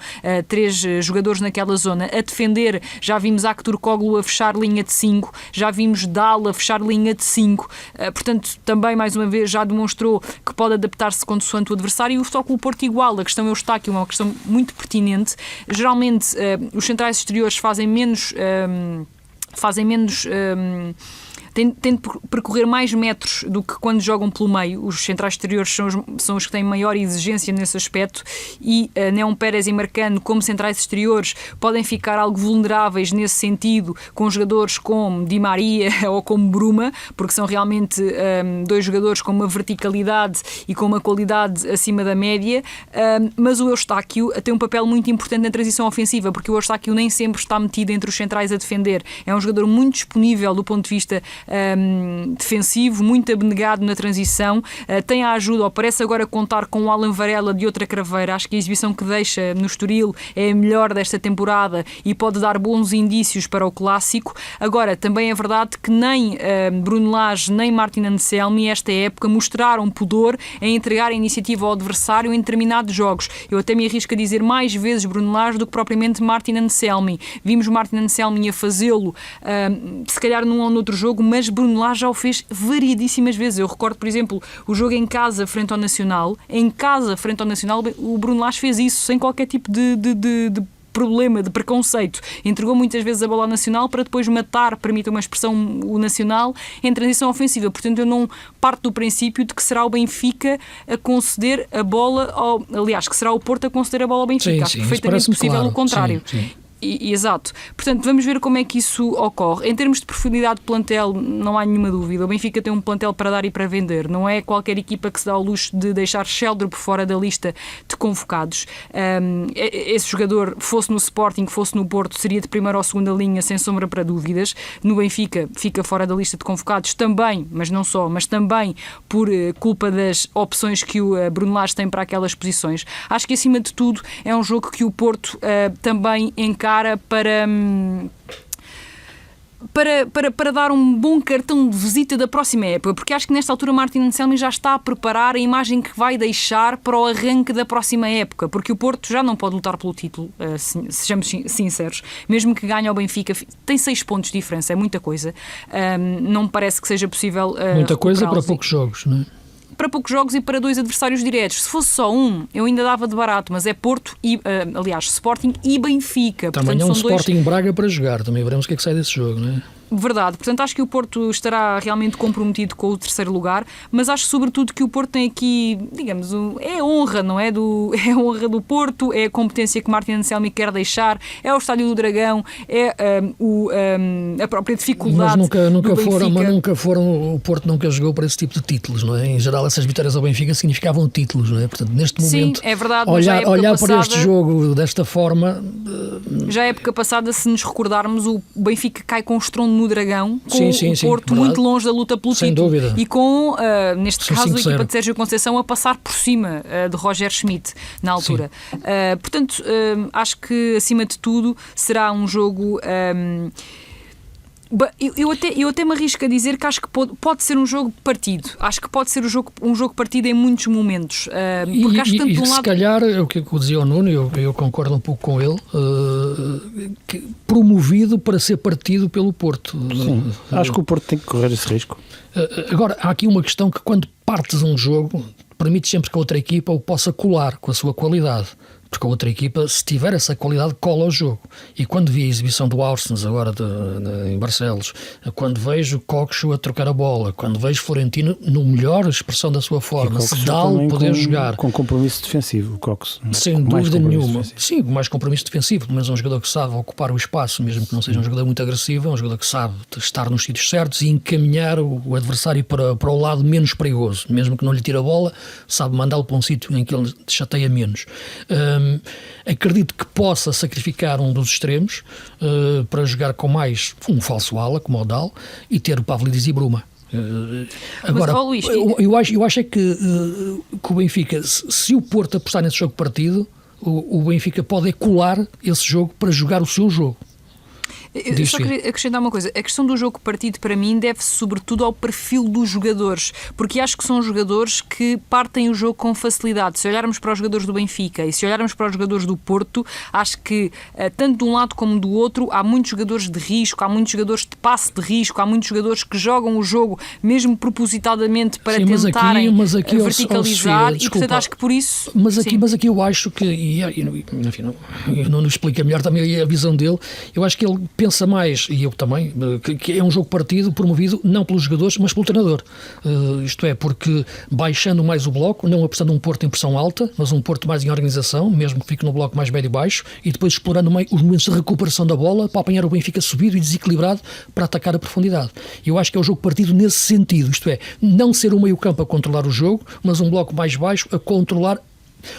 3 jogadores naquela zona a defender. Já vimos Aktürkoğlu a fechar linha de 5, já vimos Dal a fechar linha de 5. Portanto, também mais uma vez já demonstrou que pode adaptar-se consoante o adversário, e o Futebol Clube do Porto igual. A questão Eustáquio é uma questão muito pertinente. Geralmente os centrais exteriores fazem menos têm de percorrer mais metros do que quando jogam pelo meio. Os centrais exteriores são os que têm maior exigência nesse aspecto, e Neon Pérez e Marcano, como centrais exteriores, podem ficar algo vulneráveis nesse sentido com jogadores como Di Maria ou como Bruma, porque são realmente dois jogadores com uma verticalidade e com uma qualidade acima da média, mas o Eustáquio tem um papel muito importante na transição ofensiva, porque o Eustáquio nem sempre está metido entre os centrais a defender. É um jogador muito disponível do ponto de vista defensivo, muito abnegado na transição, tem a ajuda, ou parece agora contar com o Alan Varela de outra craveira. Acho que a exibição que deixa no Estoril é a melhor desta temporada e pode dar bons indícios para o clássico. Agora, também é verdade que nem Bruno Lage nem Martin Anselmi esta época mostraram pudor em entregar a iniciativa ao adversário em determinados jogos. Eu até me arrisco a dizer mais vezes Bruno Lage do que propriamente Martin Anselmi. Vimos Martin Anselmi a fazê-lo se calhar num ou noutro jogo, mas Bruno Lage já o fez variedíssimas vezes. Eu recordo, por exemplo, o jogo em casa frente ao Nacional. Em casa frente ao Nacional, o Bruno Lage fez isso sem qualquer tipo de problema, de preconceito. Entregou muitas vezes a bola ao Nacional para depois matar, permita uma expressão, o Nacional em transição ofensiva. Portanto, eu não parto do princípio de que será o Benfica a conceder a bola aliás, que será o Porto a conceder a bola ao Benfica. Acho perfeitamente possível o contrário. Sim. Exato. Portanto, vamos ver como é que isso ocorre. Em termos de profundidade de plantel, não há nenhuma dúvida. O Benfica tem um plantel para dar e para vender. Não é qualquer equipa que se dá ao luxo de deixar Sheldrop fora da lista de convocados. Esse jogador, fosse no Sporting, fosse no Porto, seria de primeira ou segunda linha, sem sombra para dúvidas. No Benfica, fica fora da lista de convocados também, mas não só, mas também por culpa das opções que o Bruno Lage tem para aquelas posições. Acho que, acima de tudo, é um jogo que o Porto também encara para dar um bom cartão de visita da próxima época, porque acho que nesta altura Martin Anselmi já está a preparar a imagem que vai deixar para o arranque da próxima época, porque o Porto já não pode lutar pelo título, sejamos sinceros, mesmo que ganhe ao Benfica, tem 6 pontos de diferença, é muita coisa, não me parece que seja possível muita coisa para poucos jogos, não é? Para poucos jogos e para 2 adversários diretos. Se fosse só um, eu ainda dava de barato, mas é Porto e, aliás, Sporting e Benfica. Também portanto, é um Sporting Braga para jogar, também veremos o que é que sai desse jogo, não é? Verdade, portanto acho que o Porto estará realmente comprometido com o 3º lugar, mas acho sobretudo que o Porto tem aqui, digamos, é a honra, não é? É a honra do Porto, é a competência que Martin Anselmi quer deixar, é o Estádio do Dragão, é a própria dificuldade mas nunca foram, o Porto nunca jogou para esse tipo de títulos, não é? Em geral essas vitórias ao Benfica significavam títulos, não é? Portanto, neste momento, sim, é verdade, olhar para este jogo desta forma... Já a época passada, se nos recordarmos, o Benfica cai com um estrondo no Dragão, com Sim, o Porto verdade. muito longe da luta pelo Sem título. dúvida. E com, neste caso, a 5-0. equipa de Sérgio Conceição a passar por cima de Roger Schmidt na altura. Portanto, acho que, acima de tudo, será um jogo... Eu até me arrisco a dizer que acho que pode ser um jogo partido. Acho que pode ser um jogo partido em muitos momentos. Porque acho que tanto de um se lado... calhar, é o que eu dizia ao Nuno, eu concordo um pouco com ele, promovido para ser partido pelo Porto. Sim, acho que o Porto tem que correr esse risco. Agora, há aqui uma questão que quando partes um jogo, permite sempre que a outra equipa o possa colar com a sua qualidade. Porque a outra equipa, se tiver essa qualidade, cola o jogo. E quando vi a exibição do Austin agora em Barcelos, quando vejo Coxo a trocar a bola, quando vejo Florentino no melhor expressão da sua forma, se dá-lhe poder jogar. Com compromisso defensivo, o Cox. Sem dúvida nenhuma. Sim, mais compromisso defensivo, mas é um jogador que sabe ocupar o espaço, mesmo que não seja um jogador muito agressivo, é um jogador que sabe estar nos sítios certos e encaminhar o adversário para o lado menos perigoso. Mesmo que não lhe tire a bola, sabe mandá-lo para um sítio em que ele chateia menos. Acredito que possa sacrificar um dos extremos para jogar com mais um falso ala, como o Dal, e ter o Pavlidis e Bruma. Agora, mas, Luís, eu acho é que o Benfica, se o Porto apostar nesse jogo partido, o Benfica pode colar esse jogo para jogar o seu jogo. Eu só queria acrescentar uma coisa. A questão do jogo partido, para mim, deve-se sobretudo ao perfil dos jogadores, porque acho que são jogadores que partem o jogo com facilidade. Se olharmos para os jogadores do Benfica e se olharmos para os jogadores do Porto, acho que, tanto de um lado como do outro, há muitos jogadores de risco, há muitos jogadores de passe de risco, há muitos jogadores que jogam o jogo mesmo propositadamente para tentarem verticalizar, e portanto acho que por isso... Mas aqui eu acho que, enfim, eu não explico melhor também a visão dele, eu acho que ele pensa mais, e eu também, que é um jogo partido promovido não pelos jogadores, mas pelo treinador. Isto é, porque baixando mais o bloco, não apostando um Porto em pressão alta, mas um Porto mais em organização, mesmo que fique no bloco mais médio e baixo, e depois explorando os momentos de recuperação da bola para apanhar o Benfica subido e desequilibrado para atacar a profundidade. Eu acho que é um jogo partido nesse sentido, isto é, não ser um meio-campo a controlar o jogo, mas um bloco mais baixo a controlar,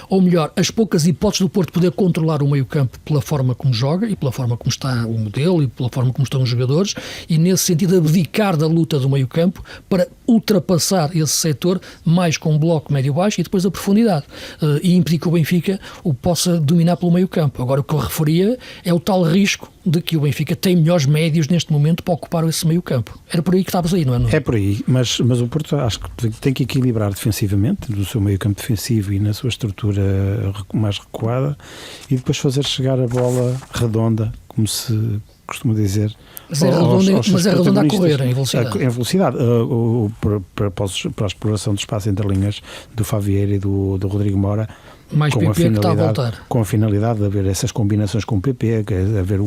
ou melhor, as poucas hipóteses do Porto poder controlar o meio-campo pela forma como joga e pela forma como está o modelo e pela forma como estão os jogadores, e nesse sentido abdicar da luta do meio-campo para ultrapassar esse setor mais com um bloco médio-baixo e depois a profundidade, e impedir que o Benfica o possa dominar pelo meio-campo. Agora, o que eu referia é o tal risco de que o Benfica tem melhores médios neste momento para ocupar esse meio-campo. Era por aí que estavas aí, não é? É por aí, mas o Porto acho que tem que equilibrar defensivamente, no seu meio-campo defensivo e na sua estrutura mais recuada, e depois fazer chegar a bola redonda, como se costuma dizer. Mas é redonda a correr, em velocidade. Em velocidade. Para a exploração do espaço entre linhas do Favieira e do Rodrigo Mora, mais PP que está a voltar. Com a finalidade de haver essas combinações com o PP, de haver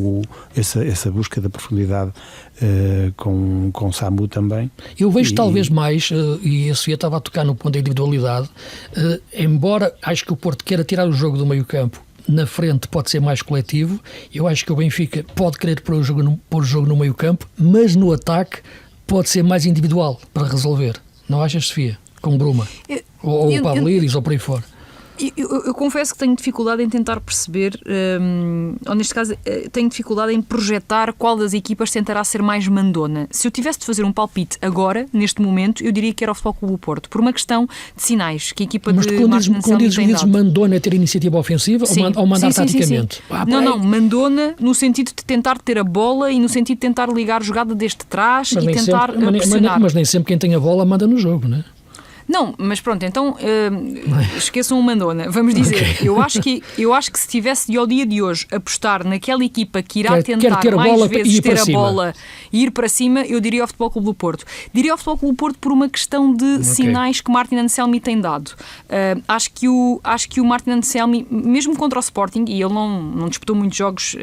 essa busca da profundidade com o Samu também. Eu vejo talvez mais, e a Sofia estava a tocar no ponto da individualidade, embora acho que o Porto queira tirar o jogo do meio-campo, na frente pode ser mais coletivo. Eu acho que o Benfica pode querer pôr o jogo no meio-campo, mas no ataque pode ser mais individual para resolver. Não achas, Sofia? Com Bruma? Ou o Pavlidis, ou por aí fora. Eu confesso que tenho dificuldade em tentar perceber, ou neste caso tenho dificuldade em projetar qual das equipas tentará ser mais mandona. Se eu tivesse de fazer um palpite agora, neste momento, eu diria que era o Futebol Clube do Porto, por uma questão de sinais que a equipa de Martin Anselmi tem dado. Mas mandona é ter iniciativa ofensiva, sim, ou mandar taticamente? Sim. Não, mandona no sentido de tentar ter a bola e no sentido de tentar ligar a jogada desde trás e tentar pressionar. Mas nem sempre quem tem a bola manda no jogo, não é? Não, mas pronto, então esqueçam o mandona. Vamos dizer, okay. eu acho que se tivesse ao dia de hoje apostar naquela equipa que irá tentar mais vezes ter a bola e ir para cima, eu diria ao Futebol Clube do Porto. Diria ao Futebol Clube do Porto por uma questão de sinais que Martin Anselmi tem dado. Acho que o Martin Anselmi, mesmo contra o Sporting, e ele não disputou muitos jogos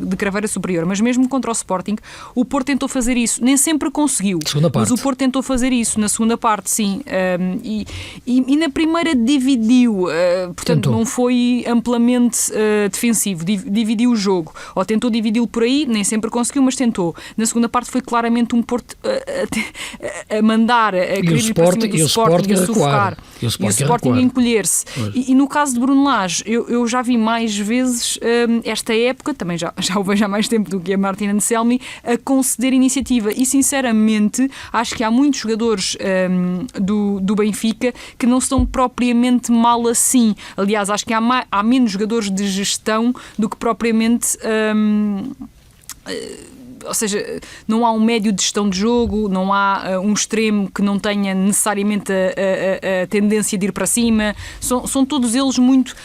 de craveira superior, mas mesmo contra o Sporting, o Porto tentou fazer isso. Nem sempre conseguiu, mas o Porto tentou fazer isso na segunda parte, sim. E na primeira dividiu, portanto tentou. Não foi amplamente defensivo, dividiu o jogo, ou tentou dividi-lo por aí, nem sempre conseguiu, mas tentou. Na segunda parte foi claramente um Porto a mandar, a querer ir para cima do Sporting, a sufocar. E o Sporting a encolher-se. E no caso de Bruno Lage, eu já vi mais vezes esta época, também já o vejo há mais tempo do que a Martin Anselmi, a conceder iniciativa. E sinceramente, acho que há muitos jogadores do Benfica que não estão propriamente mal assim. Aliás, acho que há menos jogadores de gestão do que propriamente... ou seja, não há um médio de gestão de jogo, não há um extremo que não tenha necessariamente a tendência de ir para cima. São todos eles muito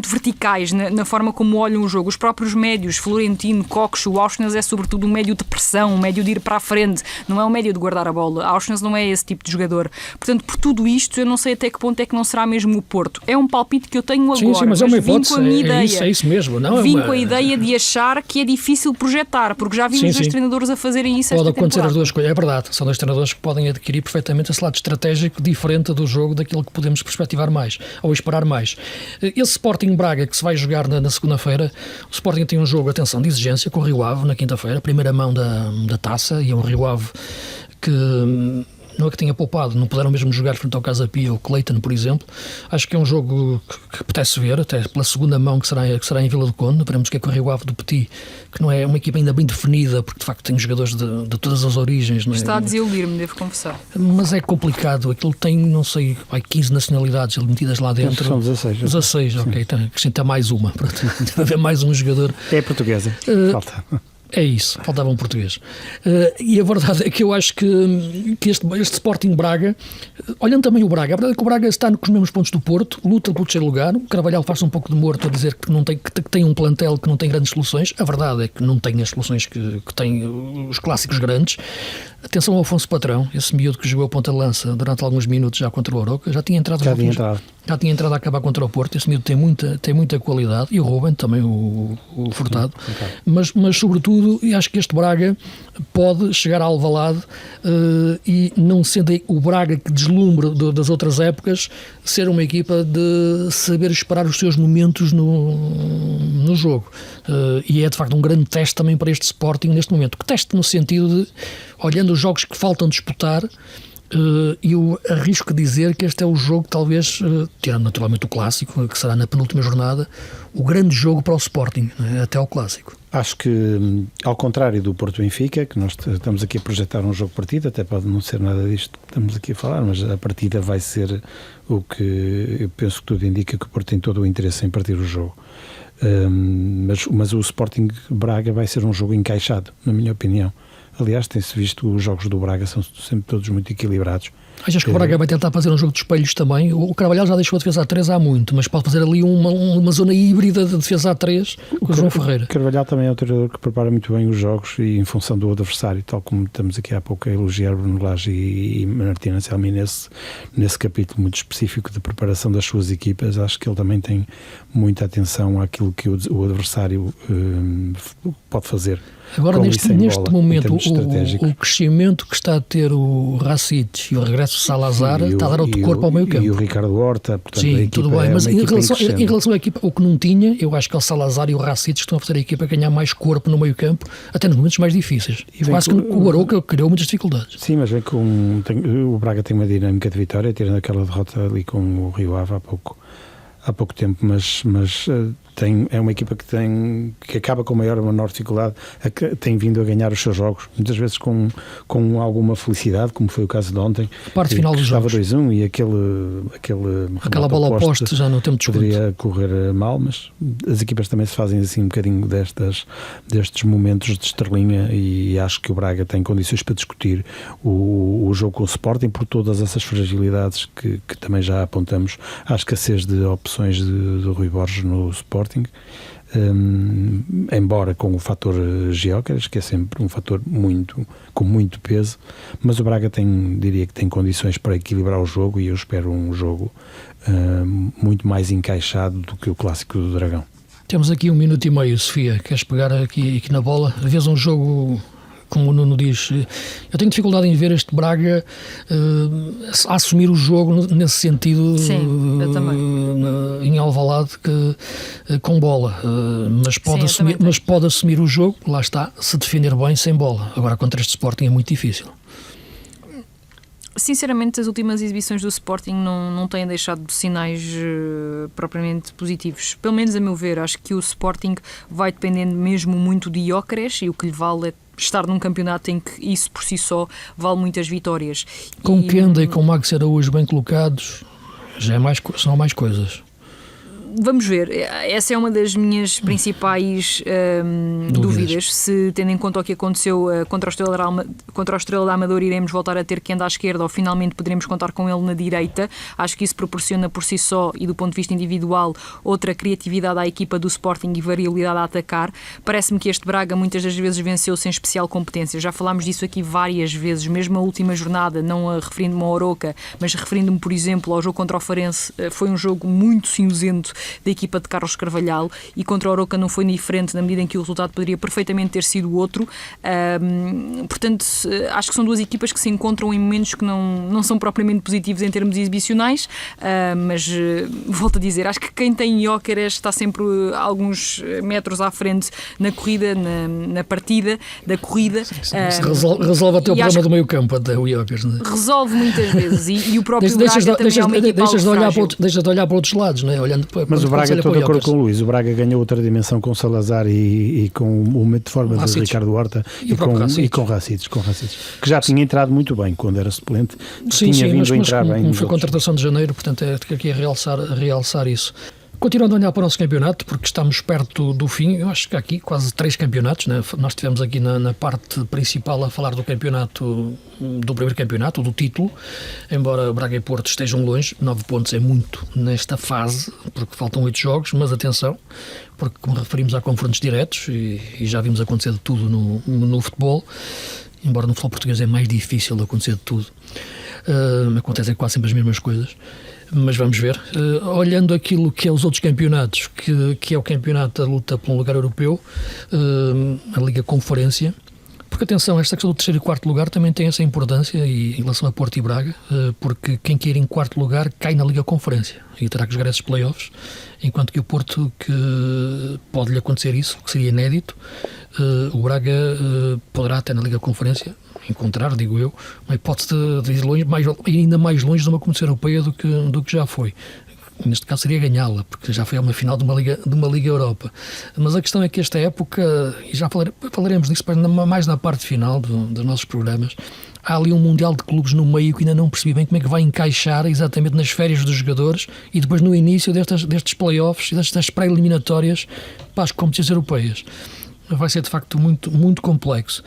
verticais na forma como olham o jogo. Os próprios médios, Florentino, Cox, o Auschwitz é sobretudo um médio de pressão, um médio de ir para a frente, não é um médio de guardar a bola. Auschwitz não é esse tipo de jogador. Portanto, por tudo isto, eu não sei até que ponto é que não será mesmo o Porto. É um palpite que eu tenho agora, sim, mas é uma hipótese, vim com a minha ideia. É isso mesmo. Não, vim com a ideia de achar que é difícil projetar, porque já vimos dois treinadores a fazerem isso esta temporada. Pode acontecer as duas coisas, é verdade. São dois treinadores que podem adquirir perfeitamente esse lado estratégico diferente do jogo, daquilo que podemos perspectivar mais, ou esperar mais. Esse Sporting Braga que se vai jogar na segunda-feira, o Sporting tem um jogo, atenção, de exigência com o Rio Ave na quinta-feira, primeira mão da taça, e é um Rio Ave que... não é que tenha poupado, não puderam mesmo jogar frente ao Casa Pia ou Clayton, por exemplo. Acho que é um jogo que apetece ver, até pela segunda mão que será em Vila do Conde. Veremos o que é que o Rio Ave do Petit, que não é uma equipa ainda bem definida, porque de facto tem jogadores de todas as origens. Não é? Está a desiludir-me, devo confessar. Mas é complicado, aquilo tem, não sei, 15 nacionalidades metidas lá dentro. São 16. 16, ok, então, acrescenta mais uma, para haver mais um jogador. É portuguesa, falta. É isso, faltava um português. E a verdade é que eu acho que este Sporting Braga, olhando também o Braga, a verdade é que o Braga está com os mesmos pontos do Porto, luta pelo terceiro lugar. O Carvalhal faz-se um pouco de morto a dizer que, não tem, que tem um plantel que não tem grandes soluções. A verdade é que não tem as soluções que têm os clássicos grandes. Atenção ao Afonso Patrão, esse miúdo que jogou a ponta-lança durante alguns minutos já contra o Aroca, já tinha entrado a acabar contra o Porto. Esse miúdo tem muita qualidade, e o Ruben também, o Furtado. Mas sobretudo, eu acho que este Braga pode chegar a Alvalade e, não sendo o Braga que deslumbra das outras épocas, ser uma equipa de saber esperar os seus momentos no jogo. E é de facto um grande teste também para este Sporting neste momento. Que teste no sentido de, olhando os jogos que faltam disputar, eu arrisco dizer que este é o jogo, talvez, tirando naturalmente o clássico, que será na penúltima jornada, o grande jogo para o Sporting, até ao clássico. Acho que, ao contrário do Porto Benfica, que nós estamos aqui a projetar um jogo-partida, até pode não ser nada disto que estamos aqui a falar, mas a partida vai ser o que eu penso que tudo indica, que o Porto tem todo o interesse em partir o jogo. Mas o Sporting Braga vai ser um jogo encaixado, na minha opinião. Aliás, tem-se visto, os jogos do Braga são sempre todos muito equilibrados. Achas que o Braga vai tentar fazer um jogo de espelhos também? O Carvalhal já deixou a defesa A3 há muito, mas pode fazer ali uma zona híbrida de defesa A3 com o João Ferreira. Carvalhal também é um treinador que prepara muito bem os jogos e em função do adversário, tal como estamos aqui há pouco a elogiar Bruno Lage e Martin Anselmi nesse capítulo muito específico de preparação das suas equipas. Acho que ele também tem muita atenção àquilo que o adversário pode fazer. Agora, neste momento, o crescimento que está a ter o Racic e o regresso de Salazar está a dar outro corpo ao meio campo. E o Ricardo Horta, portanto, sim, tudo bem, mas em relação à equipa, o que não tinha, eu acho que é o Salazar e o Racic estão a fazer a equipa ganhar mais corpo no meio campo, até nos momentos mais difíceis. Quase que o Aroca criou muitas dificuldades. Sim, mas vem o Braga tem uma dinâmica de vitória, tirando aquela derrota ali com o Rio Ave há pouco tempo, mas é uma equipa que acaba com maior ou menor dificuldade, tem vindo a ganhar os seus jogos, muitas vezes com alguma felicidade, como foi o caso de ontem. A parte final dos jogos. Estava 2-1 e aquela bola oposta já no tempo de poderia correr mal, mas as equipas também se fazem assim um bocadinho destes momentos de estrelinha, e acho que o Braga tem condições para discutir o jogo com o Sporting por todas essas fragilidades que também já apontamos, à escassez de opções do Rui Borges no Sporting. Embora com o fator Gyökeres, que é sempre um fator com muito peso, mas o Braga diria que tem condições para equilibrar o jogo, e eu espero um jogo muito mais encaixado do que o clássico do Dragão. Temos aqui 1 minuto e meio, Sofia, queres pegar aqui na bola? Vês um jogo, como o Nuno diz, eu tenho dificuldade em ver este Braga a assumir o jogo nesse sentido. Sim, eu também. Em Alvalade com bola, mas pode assumir o jogo, lá está, se defender bem sem bola. Agora contra este Sporting é muito difícil. Sinceramente, as últimas exibições do Sporting não têm deixado sinais propriamente positivos. Pelo menos a meu ver, acho que o Sporting vai dependendo mesmo muito de Gyökeres, e o que lhe vale é estar num campeonato em que isso por si só vale muitas vitórias. Com Kenda e com Max Araújo bem colocados, são mais coisas. Vamos ver, essa é uma das minhas principais dúvidas. Se, tendo em conta o que aconteceu contra o Estrela da Amadora, iremos voltar a ter Kenda à esquerda ou finalmente poderemos contar com ele na direita. Acho que isso proporciona por si só, e do ponto de vista individual, outra criatividade à equipa do Sporting e variabilidade a atacar. Parece-me que este Braga muitas das vezes venceu sem especial competência. Já falámos disso aqui várias vezes, mesmo a última jornada, não referindo-me ao Aroca, mas referindo-me, por exemplo, ao jogo contra o Farense. Foi um jogo muito cinzento da equipa de Carlos Carvalhal, e contra o Aroca não foi diferente, na medida em que o resultado poderia perfeitamente ter sido outro. Portanto, acho que são duas equipas que se encontram em momentos que não são propriamente positivos em termos exibicionais, mas volto a dizer, acho que quem tem Gyökeres está sempre alguns metros à frente na corrida, na partida da corrida. Resolve até o problema do meio campo, até o Gyökeres, não é? Resolve muitas vezes, e o próprio Braga também é uma equipa algo frágil. Deixas de olhar para outros lados, não é? Olhando para, mas o Braga, estou de acordo com o Luís, o Braga ganhou outra dimensão com Salazar e com o método de forma de Ricardo Horta e com Racites, que já tinha entrado muito bem quando era suplente, tinha vindo a entrar bem. Como foi a contratação de janeiro, portanto é aqui a realçar isso. Continuando a olhar para o nosso campeonato, porque estamos perto do fim, eu acho que há aqui quase 3 campeonatos, né? Nós estivemos aqui na parte principal a falar do campeonato, do primeiro campeonato, do título, embora Braga e Porto estejam longe. 9 pontos é muito nesta fase, porque faltam 8 jogos, mas atenção, porque como referimos a confrontos diretos, e já vimos acontecer de tudo no futebol, embora no futebol português é mais difícil de acontecer de tudo, acontecem quase sempre as mesmas coisas. Mas vamos ver. Olhando aquilo que é os outros campeonatos, que é o campeonato da luta por um lugar europeu, a Liga Conferência, porque atenção, esta questão do 3º e 4º lugar também tem essa importância em relação a Porto e Braga, porque quem quer ir em 4º lugar cai na Liga Conferência e terá que jogar esses playoffs, enquanto que o Porto, que pode-lhe acontecer isso, que seria inédito, o Braga poderá até na Liga Conferência encontrar, digo eu, uma hipótese de ir longe, ainda mais longe de uma competição europeia do que já foi. Neste caso seria ganhá-la, porque já foi a uma final de uma Liga Europa. Mas a questão é que esta época, e já falaremos disso mais na parte final dos nossos programas, há ali um Mundial de Clubes no meio que ainda não percebi bem como é que vai encaixar exatamente nas férias dos jogadores e depois no início destes playoffs e destas pré-eliminatórias para as competições europeias. Vai ser de facto muito, muito complexo.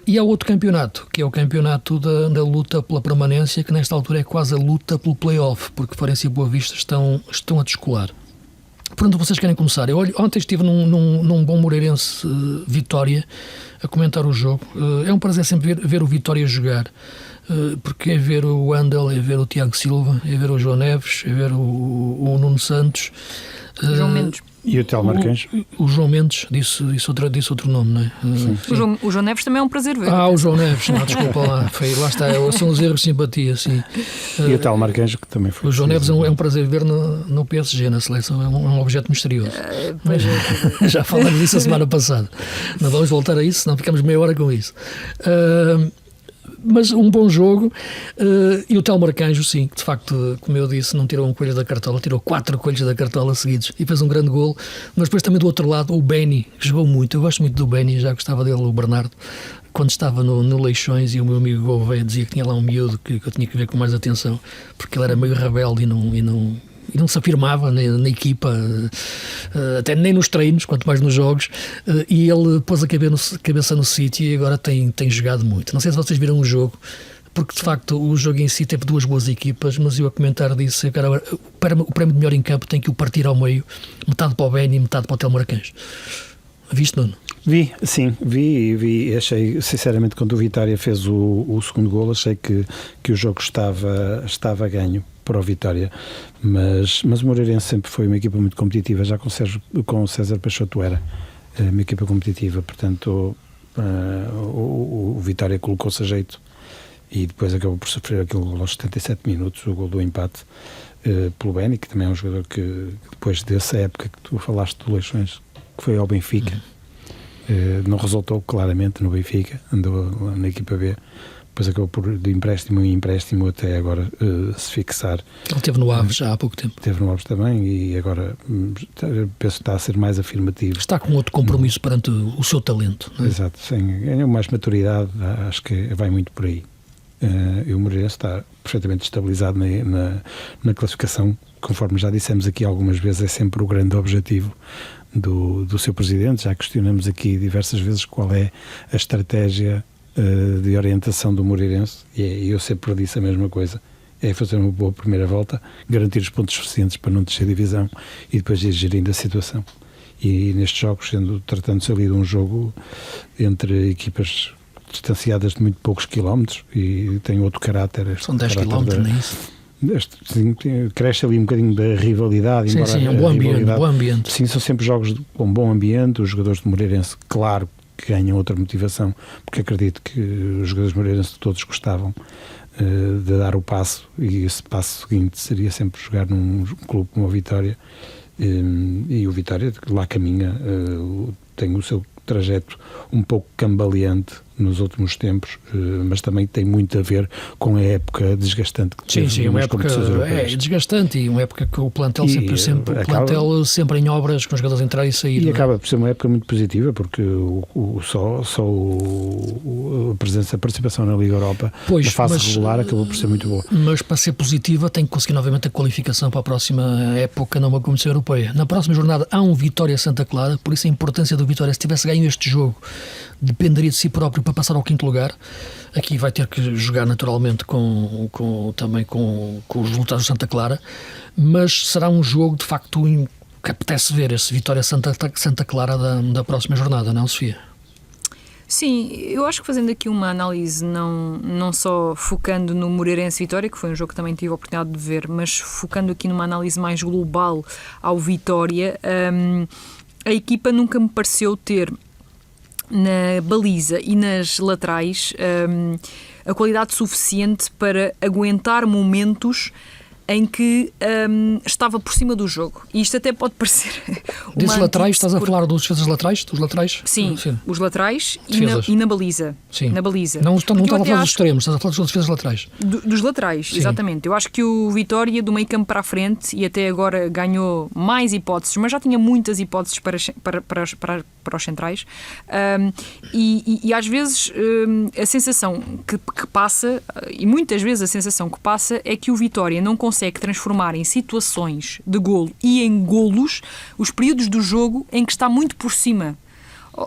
E há outro campeonato, que é o campeonato da luta pela permanência, que nesta altura é quase a luta pelo play-off, porque Farense e Boa Vista estão a descolar. Por onde vocês querem começar? Ontem estive num bom Moreirense Vitória a comentar o jogo. É um prazer sempre ver o Vitória jogar, porque é ver o Andel, é ver o Tiago Silva, é ver o João Neves, é ver o Nuno Santos, João Mendes. E o Telmo Arcanjo? O João Mendes disse outro nome, não é? Sim. O João Neves também é um prazer ver. O João Neves, não, desculpa lá. Lá está, são os erros de simpatia, sim. E o Telmo Arcanjo, que também foi. O João Neves é um prazer ver no PSG, na seleção, é um objeto misterioso. Já falamos disso a semana passada. Não vamos voltar a isso, senão ficamos meia hora com isso. Mas um bom jogo, e o Telmo Arcanjo, sim, que de facto, como eu disse, não tirou um coelho da cartola, tirou 4 coelhos da cartola seguidos e fez um grande golo. Mas depois também do outro lado o Benny, que jogou muito. Eu gosto muito do Benny, já gostava dele, o Bernardo, quando estava no Leixões, e o meu amigo Gouveia dizia que tinha lá um miúdo que eu tinha que ver com mais atenção, porque ele era meio rebelde e não se afirmava na equipa, até nem nos treinos, quanto mais nos jogos, e ele pôs a cabeça no sítio e agora tem jogado muito. Não sei se vocês viram o jogo, porque de facto o jogo em si teve 2 boas equipas, mas eu a comentar disse que o prémio de melhor em campo tem que o partir ao meio, metade para o Benny e metade para o Telmo Arcanjo. Viste, Nuno? Vi. Achei, sinceramente, quando o Vitória fez o segundo golo, achei que o jogo estava ganho para o Vitória, mas o Moreirense sempre foi uma equipa muito competitiva, já com o César Peixoto era uma equipa competitiva, portanto o Vitória colocou-se a jeito e depois acabou por sofrer aquilo aos 77 minutos, o gol do empate pelo Benny, que também é um jogador que depois dessa época que tu falaste do Leixões, que foi ao Benfica, não resultou claramente no Benfica, andou na equipa B, depois acabou por de empréstimo em empréstimo até agora se fixar. Ele esteve no Aves já há pouco tempo. Esteve no Aves também e agora penso que está a ser mais afirmativo. Está com outro compromisso perante o seu talento. Não é? Exato, sim, ganhou mais maturidade, acho que vai muito por aí. E o Moreirense está perfeitamente estabilizado na classificação, conforme já dissemos aqui algumas vezes, é sempre o grande objetivo do seu presidente. Já questionamos aqui diversas vezes qual é a estratégia de orientação do Moreirense, e eu sempre disse a mesma coisa: é fazer uma boa primeira volta, garantir os pontos suficientes para não descer divisão e depois ir gerindo a situação. E nestes jogos, tratando-se ali de um jogo entre equipas distanciadas de muito poucos quilómetros e tem outro caráter. São 10 quilómetros, não é isso? Sim, cresce ali um bocadinho da rivalidade. Sim, sim, é um bom ambiente. Sim, são sempre jogos com bom ambiente. Os jogadores de Moreirense, claro, que ganham outra motivação, porque acredito que os jogadores de Moreirense todos gostavam de dar o passo, e esse passo seguinte seria sempre jogar num clube como o Vitória, e o Vitória lá caminha, tem o seu trajeto um pouco cambaleante nos últimos tempos, mas também tem muito a ver com a época desgastante que teve. Sim, uma época desgastante, e uma época que o plantel sempre em obras, com os jogadores entrar e sair. E acaba por ser uma época muito positiva, porque a participação na Liga Europa, na fase regular, acabou por ser muito boa. Mas para ser positiva tem que conseguir novamente a qualificação para a próxima época numa competição europeia. Na próxima jornada há um Vitória Santa Clara, por isso a importância do Vitória, se tivesse ganho este jogo, dependeria de si próprio para passar ao 5º lugar. Aqui vai ter que jogar naturalmente também com os resultados de Santa Clara, mas será um jogo de facto que apetece ver, esse Vitória Santa Clara da próxima jornada, não, Sofia? Sim, eu acho que fazendo aqui uma análise não só focando no Moreirense Vitória, que foi um jogo que também tive a oportunidade de ver, mas focando aqui numa análise mais global ao Vitória, a equipa nunca me pareceu ter na baliza e nas laterais a qualidade suficiente para aguentar momentos em que estava por cima do jogo. E isto até pode parecer... Dizes laterais, estás a falar dos defesas laterais? Dos laterais? Sim, os laterais e na baliza. Sim. Na baliza. Não estás a falar dos extremos, estás a falar dos defesas laterais. Dos laterais, sim. Exatamente. Eu acho que o Vitória, do meio campo para a frente, e até agora ganhou mais hipóteses, mas já tinha muitas hipóteses para os centrais, e às vezes a sensação que passa, e muitas vezes a sensação que passa, é que o Vitória não consegue transformar em situações de golo e em golos os períodos do jogo em que está muito por cima.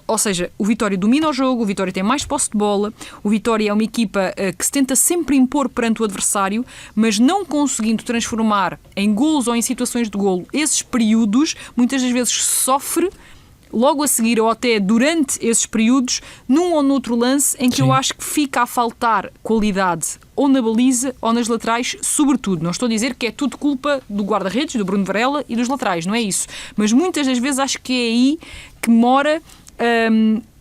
Ou seja, o Vitória domina o jogo, o Vitória tem mais posse de bola, o Vitória é uma equipa que se tenta sempre impor perante o adversário, mas não conseguindo transformar em golos ou em situações de golo esses períodos, muitas das vezes sofre logo a seguir ou até durante esses períodos, num ou noutro lance em que eu acho que fica a faltar qualidade ou na baliza ou nas laterais, sobretudo. Não estou a dizer que é tudo culpa do guarda-redes, do Bruno Varela e dos laterais, não é isso. Mas muitas das vezes acho que é aí que mora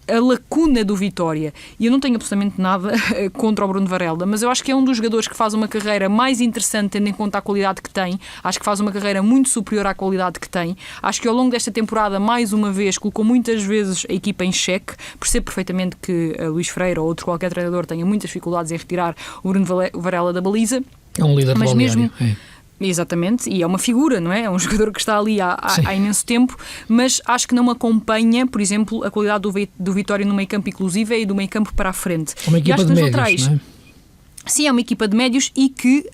a lacuna do Vitória. E eu não tenho absolutamente nada contra o Bruno Varela, mas eu acho que é um dos jogadores que faz uma carreira mais interessante, tendo em conta a qualidade que tem. Acho que faz uma carreira muito superior à qualidade que tem. Acho que ao longo desta temporada, mais uma vez, colocou muitas vezes a equipa em xeque. Percebo perfeitamente que Luís Freire ou outro qualquer treinador tenha muitas dificuldades em retirar o Bruno Varela da baliza. É um líder mas balneário. Exatamente, e é uma figura, não é? É um jogador que está ali há imenso tempo, mas acho que não acompanha, por exemplo, a qualidade do Vitória no meio campo inclusive e do meio campo para a frente. Uma equipa de médios, não é? Sim, é uma equipa de médios e que,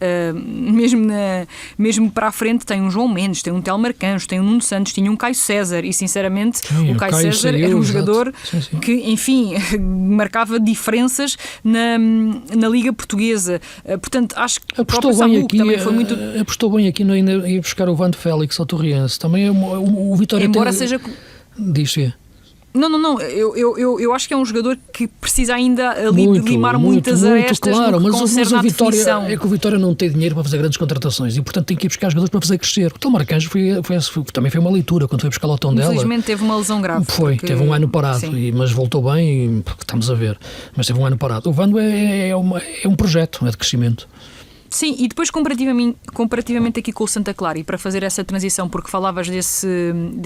mesmo para a frente, tem um João Mendes, tem um Telmar Canjo, tem um Nuno Santos, tinha um Caio César, e sinceramente o Caio César era um jogador que, enfim, marcava diferenças na Liga Portuguesa. Portanto, acho que apostou bem aqui, também foi muito... apostou bem aqui no ir buscar o Vando Félix ao Torriense. Também o Vitória embora seja... Diz-se. Não, eu acho que é um jogador que precisa ainda ali de limar muitas arestas, claro, no que mas concerne à definição. É que o Vitória não tem dinheiro para fazer grandes contratações e, portanto, tem que ir buscar jogadores para fazer crescer. O Telmar Canjo também foi uma leitura quando foi buscar o Tondela. Infelizmente teve uma lesão grave. Teve um ano parado, mas voltou bem, porque estamos a ver. Mas teve um ano parado. O Vando é um projeto, é de crescimento. Sim, e depois comparativamente aqui com o Santa Clara, e para fazer essa transição, porque falavas desse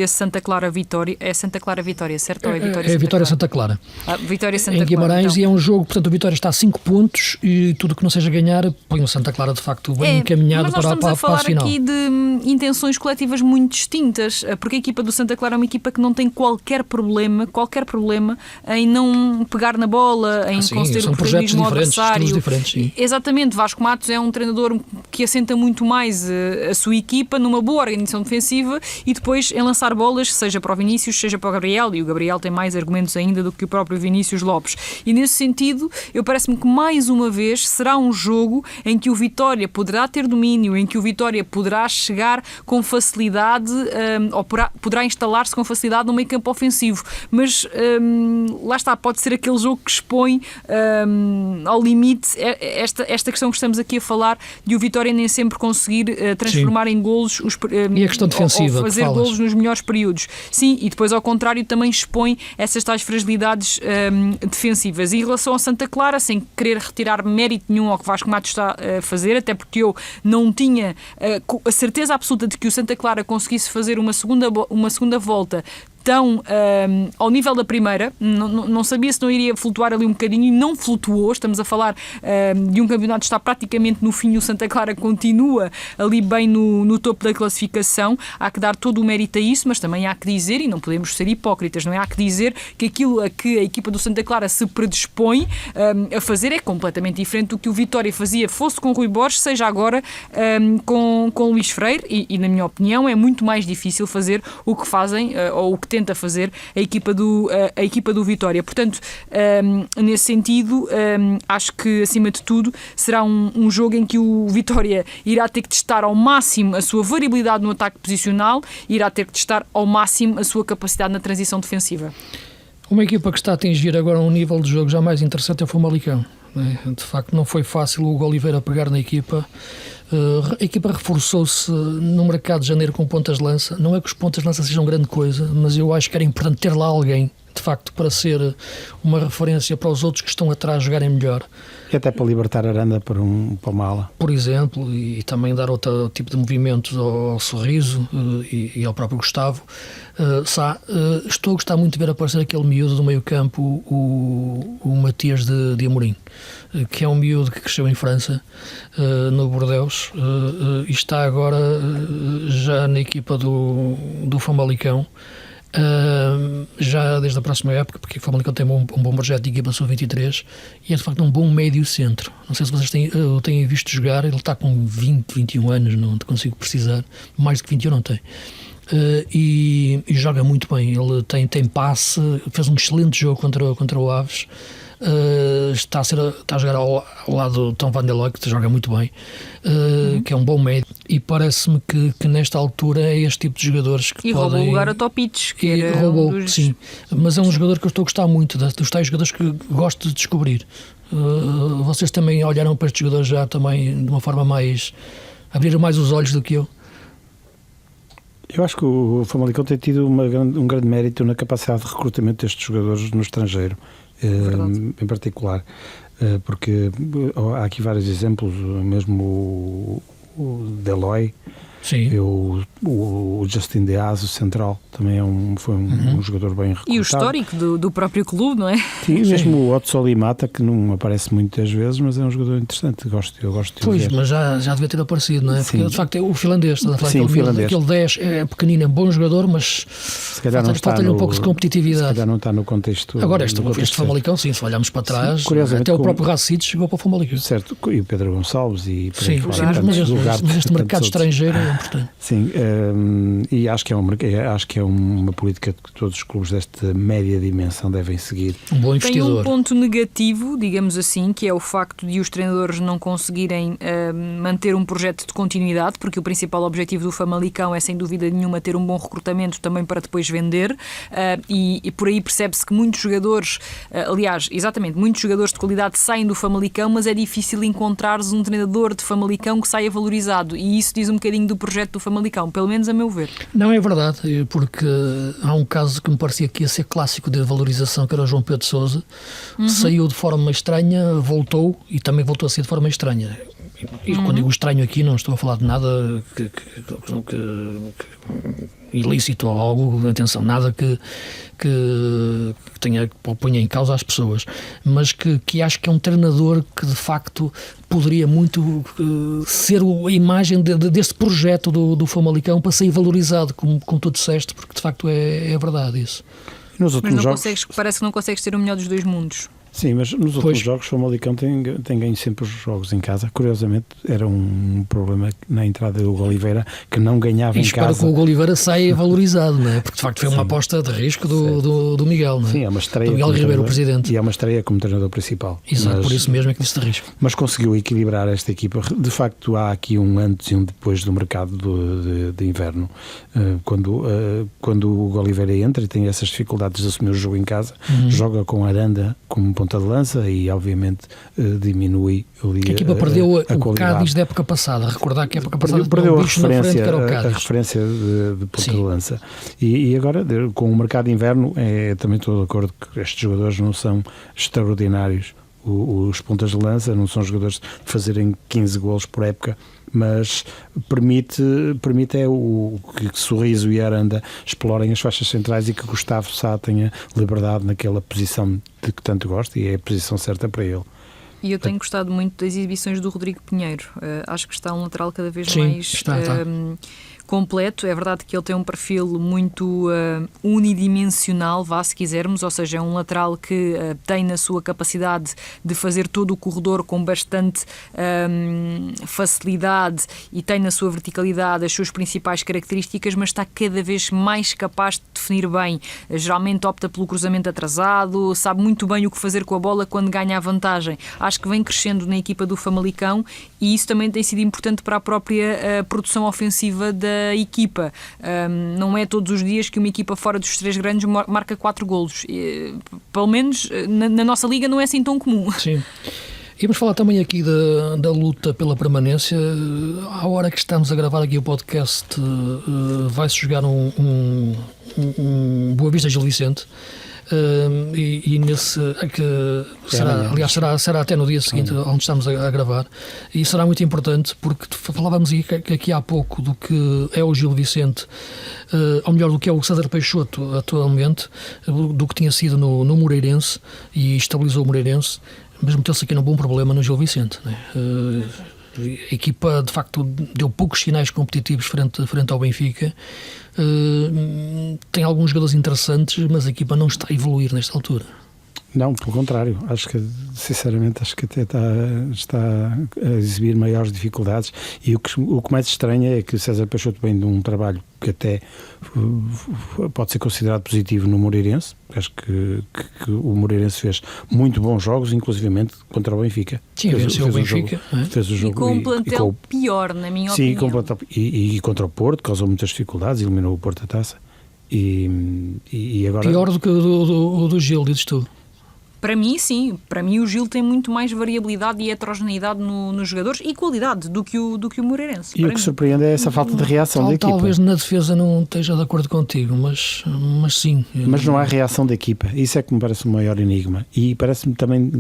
Santa Clara Vitória, é Santa Clara Vitória, certo? Ou é Vitória É Vitória Santa Clara. Vitória Santa Clara. Em Guimarães, então. e é um jogo, portanto, o Vitória está a 5 pontos e tudo que não seja ganhar põe o Santa Clara de facto bem encaminhado para a fase final. Mas nós estamos a falar aqui de intenções coletivas muito distintas, porque a equipa do Santa Clara é uma equipa que não tem qualquer problema em não pegar na bola, em conceder o protagonismo ao adversário. Diferentes, sim. Exatamente, Vasco Matos é um treinador que assenta muito mais a sua equipa numa boa organização defensiva e depois em lançar bolas, seja para o Vinícius, seja para o Gabriel, e o Gabriel tem mais argumentos ainda do que o próprio Vinícius Lopes. E nesse sentido, parece-me que mais uma vez será um jogo em que o Vitória poderá ter domínio, em que o Vitória poderá chegar com facilidade ou poderá instalar-se com facilidade no meio campo ofensivo. Mas lá está, pode ser aquele jogo que expõe ao limite esta questão que estamos aqui a falar de o Vitória nem sempre conseguir transformar em golos e a questão defensiva, ou fazer golos nos melhores períodos. Sim, e depois ao contrário também expõe essas tais fragilidades defensivas. E em relação ao Santa Clara, sem querer retirar mérito nenhum ao que Vasco Matos está a fazer, até porque eu não tinha a certeza absoluta de que o Santa Clara conseguisse fazer uma segunda volta tão ao nível da primeira, não sabia se não iria flutuar ali um bocadinho e não flutuou. Estamos a falar de um campeonato que está praticamente no fim e o Santa Clara continua ali bem no topo da classificação. Há que dar todo o mérito a isso, mas também há que dizer, e não podemos ser hipócritas, não é? Há que dizer que aquilo a que a equipa do Santa Clara se predispõe a fazer é completamente diferente do que o Vitória fazia, fosse com Rui Borges, seja agora com Luís Freire, e na minha opinião é muito mais difícil fazer o que fazem, ou o que tenta fazer a equipa do Vitória. Portanto, nesse sentido, acho que, acima de tudo, será um jogo em que o Vitória irá ter que testar ao máximo a sua variabilidade no ataque posicional e irá ter que testar ao máximo a sua capacidade na transição defensiva. Uma equipa que está a atingir agora um nível de jogo já mais interessante é o Famalicão. De facto, não foi fácil o Hugo Oliveira pegar na equipa. A equipa reforçou-se no mercado de janeiro com pontas de lança. Não é que os pontas de lança sejam grande coisa, mas eu acho que era importante ter lá alguém, de facto, para ser uma referência para os outros que estão atrás jogarem melhor. E até para libertar a Aranda para uma ala. Por exemplo, e também dar outro tipo de movimentos ao Sorriso e ao próprio Gustavo. Estou a gostar muito de ver aparecer aquele miúdo do meio campo, o Matias de Amorim, que é um miúdo que cresceu em França, no Bordeaux, e está agora já na equipa do Famalicão, já desde a próxima época, porque o Famalicão tem um bom projeto de equipa sub-23 e é de facto um bom médio centro. Não sei se vocês têm visto jogar, ele está com 20, 21 anos, não te consigo precisar, mais de 21 não tem. E joga muito bem, ele tem passe, fez um excelente jogo contra o Aves. Está a jogar ao lado do Tom Van der Leck, que joga muito bem, que é um bom médio, e parece-me que nesta altura é este tipo de jogadores que podem... roubou o lugar a Topic, que era sim, mas é um jogador que eu estou a gostar muito, dos tais jogadores que gosto de descobrir. Vocês também olharam para estes jogadores já também de uma forma mais... abriram mais os olhos do que eu? Eu acho que o Famalicão tem tido um grande mérito na capacidade de recrutamento destes jogadores no estrangeiro, em particular, porque há aqui vários exemplos, mesmo o Deloy, o Justin Deaz, o central, também foi um jogador bem recrutado. E o histórico do próprio clube, não é? Sim, mesmo o Otto Solimata, que não aparece muitas vezes, mas é um jogador interessante, eu gosto de ver. Mas já devia ter aparecido, não é? Porque, de facto, é o finlandês, aquele 10 é pequenino, é um bom jogador, mas falta-lhe um pouco de competitividade. Se calhar não está no contexto... Agora, este Famalicão, sim, se olharmos para trás, até o próprio Racic chegou para o Famalicão. Certo, e o Pedro Gonçalves e por aí fora. Mas este mercado estrangeiro é importante. Sim, e acho que é uma política que todos os clubes desta média dimensão devem seguir. Um bom investidor. Tem um ponto negativo, digamos assim, que é o facto de os treinadores não conseguirem manter um projeto de continuidade, porque o principal objetivo do Famalicão é, sem dúvida nenhuma, ter um bom recrutamento também para depois vender, e por aí percebe-se que muitos jogadores, muitos jogadores de qualidade saem do Famalicão, mas é difícil encontrares um treinador de Famalicão que saia valorizado, e isso diz um bocadinho do projeto do Famalicão, pelo menos a meu ver. Não, é verdade, porque há um caso que me parecia que ia ser clássico de valorização, que era o João Pedro Sousa, saiu de forma estranha, voltou, e também voltou a ser de forma estranha. e quando digo estranho aqui, não estou a falar de nada que ilícito ou algo, atenção, nada que ponha em causa as pessoas, mas que acho que é um treinador que de facto poderia muito ser a imagem deste projeto do Famalicão para ser valorizado, como tu disseste, porque de facto é verdade isso. Nos últimos jogos, parece que não consegues ter o melhor dos dois mundos. Sim, mas nos últimos jogos o Famalicão tem ganho sempre os jogos em casa. Curiosamente, era um problema na entrada do Hugo Oliveira, que não ganhava em casa. Espero que o Hugo Oliveira saia valorizado, não é? Porque de facto foi uma aposta de risco do Miguel, não é? Sim, é uma estreia. Do Miguel Ribeiro, o presidente. E é uma estreia como treinador principal. Exato, por isso mesmo é que disse de risco. Mas conseguiu equilibrar esta equipa. De facto, há aqui um antes e um depois do mercado de inverno. Quando o Hugo Oliveira entra e tem essas dificuldades de assumir o jogo em casa, joga com Aranda como ponta de lança e obviamente diminui a equipa perdeu o Cádiz da época passada. Recordar que a época passada perdeu um bicho na frente, que era o Cádiz. a referência de ponta de lança. E agora, com o mercado de inverno, também estou de acordo que estes jogadores não são extraordinários. Os pontas de lança não são jogadores de fazerem 15 golos por época, mas permite que Sorriso e Aranda explorem as faixas centrais e que Gustavo Sá tenha liberdade naquela posição de que tanto gosta, e é a posição certa para ele. E eu tenho gostado muito das exibições do Rodrigo Pinheiro. Acho que está um lateral cada vez Sim, mais completo. É verdade que ele tem um perfil muito unidimensional, se quisermos, ou seja, é um lateral que tem na sua capacidade de fazer todo o corredor com bastante facilidade e tem na sua verticalidade as suas principais características, mas está cada vez mais capaz de definir bem. Geralmente opta pelo cruzamento atrasado, sabe muito bem o que fazer com a bola quando ganha a vantagem. Acho que vem crescendo na equipa do Famalicão e isso também tem sido importante para a própria produção ofensiva da equipa. Não é todos os dias que uma equipa fora dos três grandes marca 4 golos. Pelo menos na nossa liga não é assim tão comum. Sim. E vamos falar também aqui da luta pela permanência. À hora que estamos a gravar aqui o podcast, vai-se jogar um Boa Vista Gil Vicente. E nesse será até no dia seguinte onde estamos a gravar, e será muito importante porque falávamos aqui há pouco do que é o Gil Vicente, ou melhor, do que é o César Peixoto atualmente, do que tinha sido no Moreirense, e estabilizou o Moreirense, mas meteu-se aqui num bom problema no Gil Vicente, né? A equipa de facto deu poucos sinais competitivos frente ao Benfica. Tem alguns jogadores interessantes, mas a equipa não está a evoluir nesta altura. Não, pelo contrário, sinceramente acho que até está a exibir maiores dificuldades, e o que mais estranha é que o César Peixoto vem de um trabalho que até pode ser considerado positivo no Moreirense. Acho que o Moreirense fez muito bons jogos, inclusivamente contra o Benfica. Sim, venceu o Benfica. Fez o jogo, e com um plantel pior, na minha opinião. E contra o Porto, causou muitas dificuldades, eliminou o Porto a taça. E agora... Pior do que o do Gil, dizes tu? Para mim, sim. Para mim, o Gil tem muito mais variabilidade e heterogeneidade nos jogadores e qualidade do que o Moreirense. E o que surpreende é essa falta de reação da equipa. Talvez na defesa não esteja de acordo contigo, mas sim. Mas não há reação da equipa. Isso é que me parece o maior enigma. E parece-me também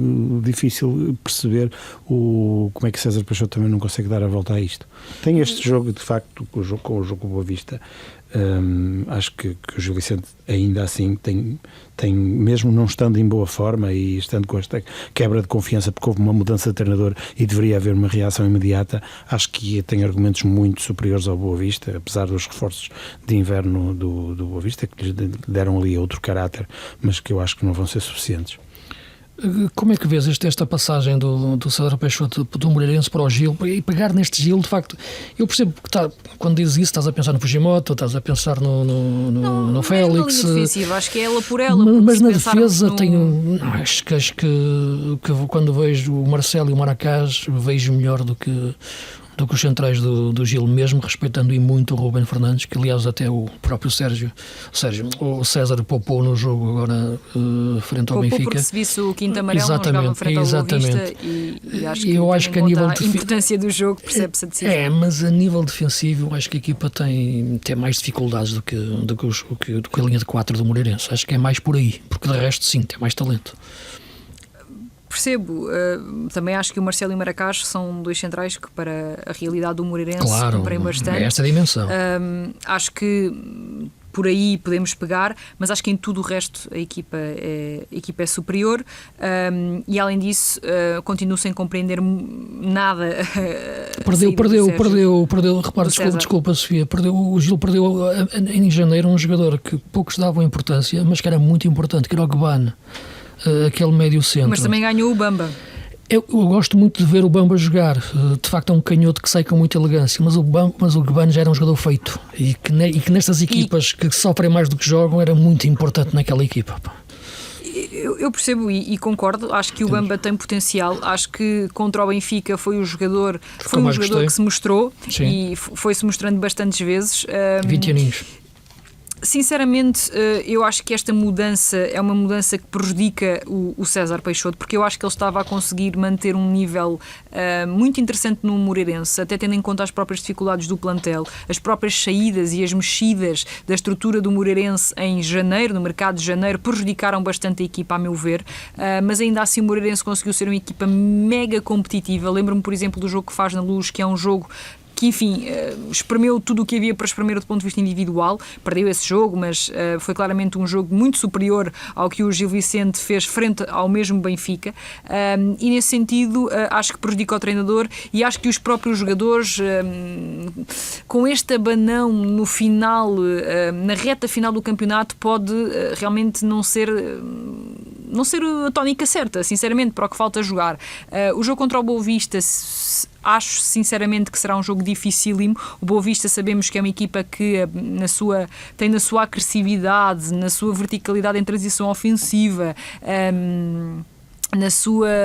difícil perceber como é que César Peixoto também não consegue dar a volta a isto. Tem este jogo, de facto, com o jogo Boa Vista. Acho que o Gil Vicente ainda assim tem, mesmo não estando em boa forma e estando com esta quebra de confiança, porque houve uma mudança de treinador e deveria haver uma reação imediata, acho que tem argumentos muito superiores ao Boa Vista, apesar dos reforços de inverno do Boa Vista, que lhe deram ali outro caráter, mas que eu acho que não vão ser suficientes. Como é que vês esta passagem do César Peixoto do Moreirense para o Gil, e pegar neste Gil? De facto, eu percebo que quando dizes isso estás a pensar no Fujimoto, estás a pensar no Félix. Não, defensiva, acho que é ela por ela. Mas na defesa acho que quando vejo o Marcelo e o Maracás, vejo melhor do que os centrais do Gil, mesmo respeitando e muito o Ruben Fernandes, que aliás até o próprio o César poupou no jogo agora frente ao Benfica. Porque se visse o quinto amarelo, não jogava frente ao Boa Vista, e acho que a nível a importância do jogo percebe-se a decisão. Mas a nível defensivo acho que a equipa tem mais dificuldades do que a linha de 4 do Moreirense. Acho que é mais por aí, porque de resto sim, tem mais talento. percebo. Também acho que o Marcelo e o Maracás são dois centrais que, para a realidade do Moreirense, claro, cumprem bastante. É esta dimensão. Acho que por aí podemos pegar, mas acho que em tudo o resto a equipa é superior, e além disso continuo sem compreender nada. Perdeu, repara, desculpa Sofia, o Gil perdeu em janeiro um jogador que poucos davam importância, mas que era muito importante, que era o Gbane, aquele médio centro. Mas também ganhou o Bamba. Eu gosto muito de ver o Bamba jogar. De facto é um canhoto que sai com muita elegância, mas o Gbane já era um jogador feito e que nestas equipas que sofrem mais do que jogam era muito importante naquela equipa. Eu percebo e concordo. Acho que o Bamba tem potencial. Acho que contra o Benfica foi um jogador que se mostrou. Sim. E foi-se mostrando bastantes vezes. 20 aninhos. Sinceramente, eu acho que esta mudança é uma mudança que prejudica o César Peixoto, porque eu acho que ele estava a conseguir manter um nível muito interessante no Moreirense, até tendo em conta as próprias dificuldades do plantel, as próprias saídas e as mexidas da estrutura do Moreirense em janeiro, no mercado de janeiro, prejudicaram bastante a equipa, a meu ver, mas ainda assim o Moreirense conseguiu ser uma equipa mega competitiva. Lembro-me, por exemplo, do jogo que faz na Luz, que é um jogo que, enfim, espremeu tudo o que havia para espremer do ponto de vista individual. Perdeu esse jogo, mas foi claramente um jogo muito superior ao que o Gil Vicente fez frente ao mesmo Benfica, e nesse sentido acho que prejudica o treinador, e acho que os próprios jogadores, com este abanão no final, na reta final do campeonato, pode realmente não ser a tónica certa, sinceramente, para o que falta jogar. O jogo contra o Boa Vista, acho sinceramente que será um jogo dificílimo. O Boa Vista sabemos que é uma equipa que tem na sua agressividade, na sua verticalidade em transição ofensiva,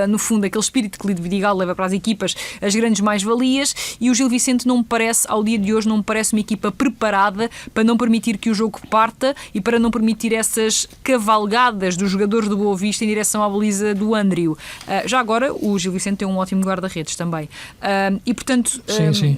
no fundo, aquele espírito que Lídio Vidigal leva para as equipas as grandes mais-valias, e o Gil Vicente não me parece, ao dia de hoje, não me parece uma equipa preparada para não permitir que o jogo parta e para não permitir essas cavalgadas dos jogadores do Boa Vista em direção à baliza do Andrio. Já agora, o Gil Vicente tem um ótimo guarda-redes também. E, portanto... Sim.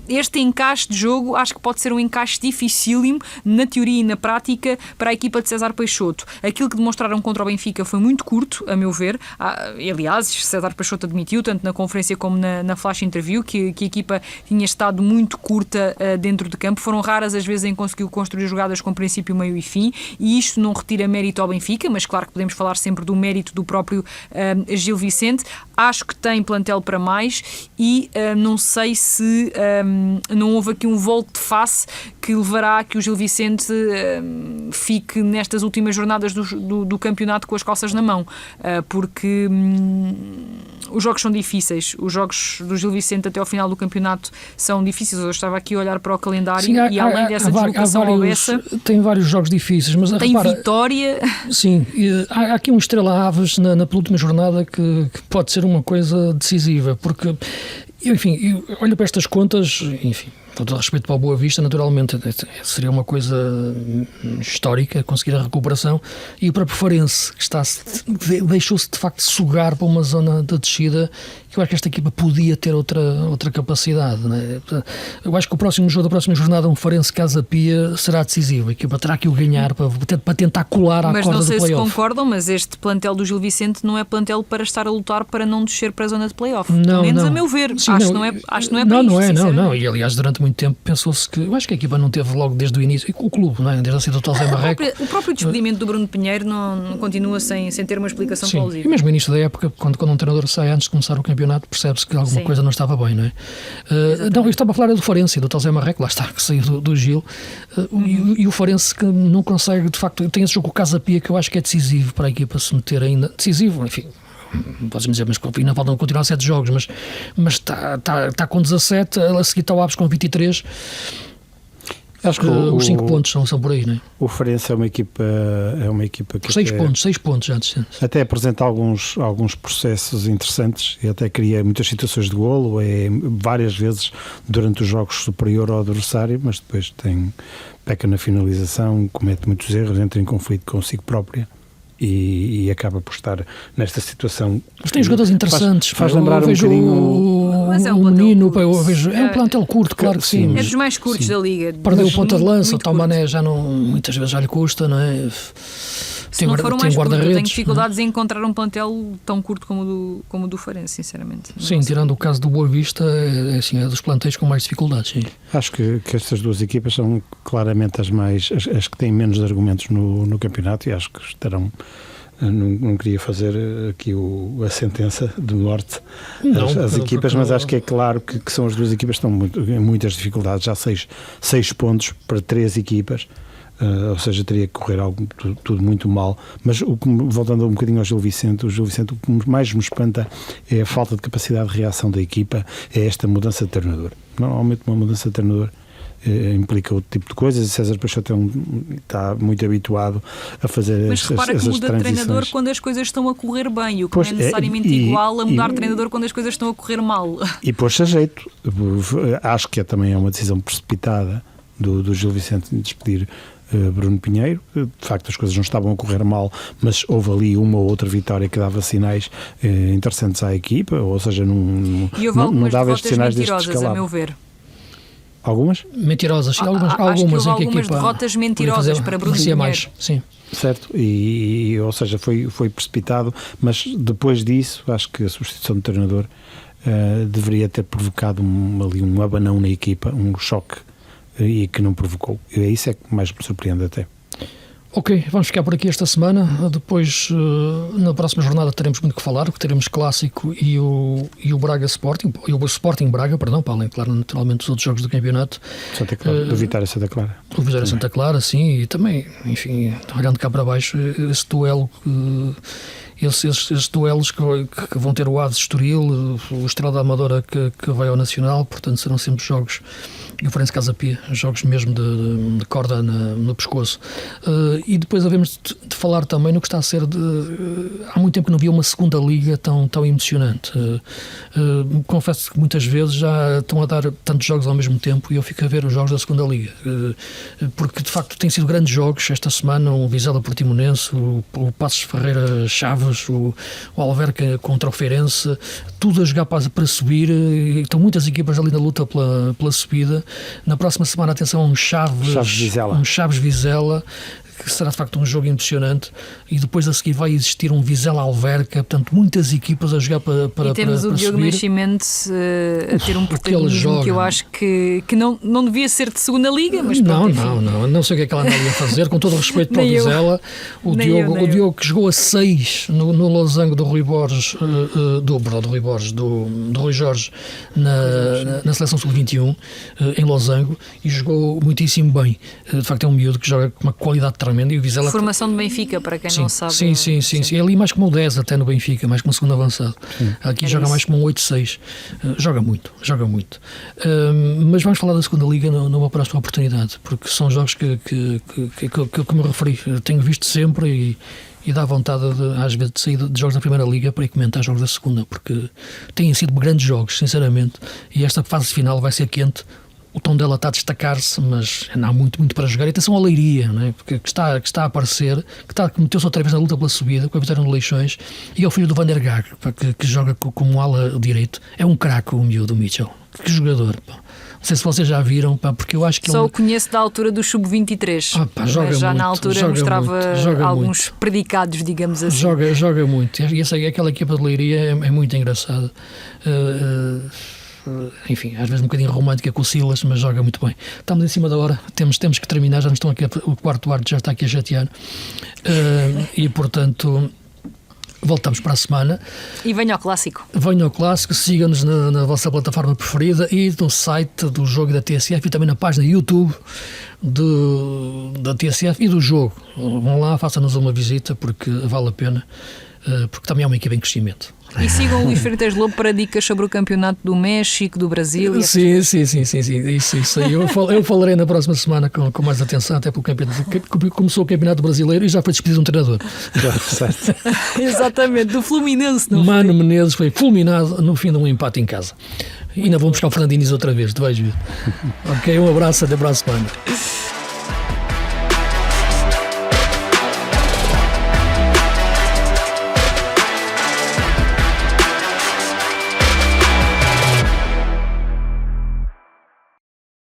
Este encaixe de jogo acho que pode ser um encaixe dificílimo na teoria e na prática para a equipa de César Peixoto. Aquilo que demonstraram contra o Benfica foi muito curto, a meu ver. Aliás, César Peixoto admitiu, tanto na conferência como na flash interview, que a equipa tinha estado muito curta dentro de campo. Foram raras as vezes em que conseguiu construir jogadas com princípio, meio e fim, e isto não retira mérito ao Benfica, mas claro que podemos falar sempre do mérito do próprio Gil Vicente. Acho que tem plantel para mais, e não sei se não houve aqui um volto de face que levará a que o Gil Vicente fique nestas últimas jornadas do campeonato com as calças na mão, porque os jogos são difíceis. Os jogos do Gil Vicente até ao final do campeonato são difíceis. Eu estava aqui a olhar para o calendário. Sim, e além dessa deslocação ao Bessa, tem vários jogos difíceis, mas tem Vitória. Sim, há aqui um Estrela Aves na penúltima jornada que pode ser uma coisa decisiva, porque, enfim, eu olho para estas contas, enfim, com todo respeito para o Boa Vista, naturalmente seria uma coisa histórica conseguir a recuperação, e o próprio Farense, que deixou-se de facto sugar para uma zona de descida, que eu acho que esta equipa podia ter outra capacidade, não é? Eu acho que o próximo jogo da próxima jornada, um Farense Casa Pia, será decisivo. A equipa terá que o ganhar para tentar colar à corda do play-off. Mas não sei se concordam, mas este plantel do Gil Vicente não é plantel para estar a lutar para não descer para a zona de play-off. Pelo menos a meu ver. Sim, acho que não é para isso. Não. E aliás, durante muito tempo pensou-se que... Eu acho que a equipa não teve logo desde o início... O clube, não é? Desde a saída do José Marreco. O próprio despedimento do Bruno Pinheiro não continua sem ter uma explicação plausível. E mesmo no início da época, quando um treinador sai antes de começar o campeonato, percebe-se que alguma coisa não estava bem, não é? Não, eu estava a falar do Farense, do José Marreco, lá está, que saiu do Gil, e o Farense que não consegue, de facto, tem esse jogo com o Casa Pia que eu acho que é decisivo para a equipa se meter ainda... Decisivo, enfim... Podes dizer, mas ainda faltam continuar 7 jogos, mas está com 17, a seguir está o Aves com 23. Acho que os 5 pontos são por aí, não é? O Farense é uma equipa que 6 pontos antes. Até apresenta alguns processos interessantes e até cria muitas situações de golo, várias vezes durante os jogos superior ao adversário, mas depois peca na finalização, comete muitos erros, entra em conflito consigo própria. E acaba por estar nesta situação. Mas tem jogadores interessantes. Faz lembrar um bocadinho mas é um menino. É um plantel curto, claro que sim. É dos mais curtos da Liga. Perdeu o ponta de lança, o Mané já não, muitas vezes já lhe custa, não é? Se não for o mais curto, eu tenho guarda-redes, dificuldades em encontrar um plantel tão curto como o do Farense, sinceramente. Sim, tirando o caso do Boa Vista, é dos plantéis com mais dificuldades. Sim. Acho que estas duas equipas são claramente as que têm menos argumentos no campeonato, e acho que estarão. Não queria fazer aqui a sentença de morte às equipas, mas acho que é claro que são as duas equipas que estão em muitas dificuldades. Já 6 pontos para 3 equipas, ou seja, teria que correr tudo muito mal. Mas voltando um bocadinho ao Gil Vicente, o que mais me espanta é a falta de capacidade de reação da equipa, é esta mudança de treinador. Normalmente uma mudança de treinador implica outro tipo de coisas, e César Peixoto está muito habituado a fazer mas repara que muda de treinador quando as coisas estão a correr bem, o que não é necessariamente igual a mudar de treinador quando as coisas estão a correr mal. E pôs-se a jeito. Acho que também é uma decisão precipitada do Gil Vicente de despedir Bruno Pinheiro. De facto as coisas não estavam a correr mal, mas houve ali uma ou outra vitória que dava sinais interessantes à equipa, ou seja, não dava estes sinais deste escalado. A meu ver. Algumas? Mentirosas, sim, algumas em que a equipa derrotas mentirosas para Bruno Pinheiro. Mais, sim. Certo, ou seja, foi precipitado, mas depois disso acho que a substituição do treinador deveria ter provocado ali um abanão na equipa, um choque, e que não provocou. E isso é que mais me surpreende até. Ok, vamos ficar por aqui esta semana. Depois, na próxima jornada, teremos muito que falar, porque teremos Clássico e o Braga Sporting, e o Sporting Braga, perdão, para além, claro, naturalmente, dos outros jogos do campeoto. Santa Clara, do Vitória Santa Clara. O Vitória Santa Clara, sim, e também, enfim, olhando cá para baixo, esse duelo, esses duelos que vão ter o Aves Estoril, o Estrela da Amadora que vai ao Nacional, portanto serão sempre jogos, e o Farense Casa Pia, jogos mesmo de corda no pescoço. E depois havemos de falar também no que está a ser há muito tempo que não havia uma segunda liga tão emocionante. Confesso que muitas vezes já estão a dar tantos jogos ao mesmo tempo e eu fico a ver os jogos da segunda liga, porque de facto têm sido grandes jogos esta semana, o Vizela Portimonense, o Passos Ferreira Chaves, o Alverca contra o Feirense, tudo a jogar para subir, estão muitas equipas ali na luta pela subida. Na próxima semana, atenção, um Chaves Vizela, que será de facto um jogo impressionante, e depois a seguir vai existir um Vizela Alverca, portanto muitas equipas a jogar para e temos o Diogo Nascimento a ter um protagonismo que eu acho que não devia ser de segunda liga, mas pronto, não sei o que é que ela anda ali a fazer, com todo o respeito para o Vizela. O Diogo que jogou a 6 no losango do Rui Borges, do Rui Jorge na seleção sub-21 em losango, e jogou muitíssimo bem. De facto é um miúdo que joga com uma qualidade tremenda, e o Vizela... Formação de Benfica, para quem não sabe. Sim. É ali mais como um 10 até no Benfica, mais como um segundo avançado. Aqui joga mais como um 8-6. Joga muito. Mas vamos falar da segunda liga numa próxima oportunidade, porque são jogos que me referi, tenho visto sempre, e dá vontade às vezes de sair de jogos da primeira liga para ir comentar jogos da segunda, porque têm sido grandes jogos, sinceramente, e esta fase final vai ser quente. O Tondela está a destacar-se, mas não há muito para jogar. E atenção à Leiria, não é? que está a aparecer, que meteu-se outra vez na luta pela subida, com a vitória no Leixões, e é o filho do Van der Gaag, que joga como ala direito. É um craque o miúdo, Mitchell. Que jogador, pá. Não sei se vocês já viram, pá, porque eu acho que só o conheço da altura do Sub-23. Já na altura mostrava alguns predicados, digamos assim. Joga muito. E aquela equipa de Leiria é muito engraçada. Enfim, às vezes um bocadinho romântica com o Silas, mas joga muito bem. Estamos em cima da hora, temos que terminar, já nos estão aqui, o quarto árbitro já está aqui a chatear, e portanto voltamos para a semana. E venha ao Clássico. Siga-nos na vossa plataforma preferida e no site do jogo da TSF, e também na página YouTube da TSF e do jogo. Vão lá, façam-nos uma visita, porque vale a pena, porque também é uma equipa em crescimento. E sigam o Luís Freitas Lobo para dicas sobre o campeonato do México, do Brasil. Sim. Isso aí. Eu falarei na próxima semana com mais atenção, até porque começou o Campeonato Brasileiro e já foi despedido um treinador. Certo. Exatamente, do Fluminense. Mano Menezes foi fulminado no fim de um empate em casa. E ainda vamos buscar o Fernandinho outra vez, tu vais ver. Ok, um abraço, até para a semana.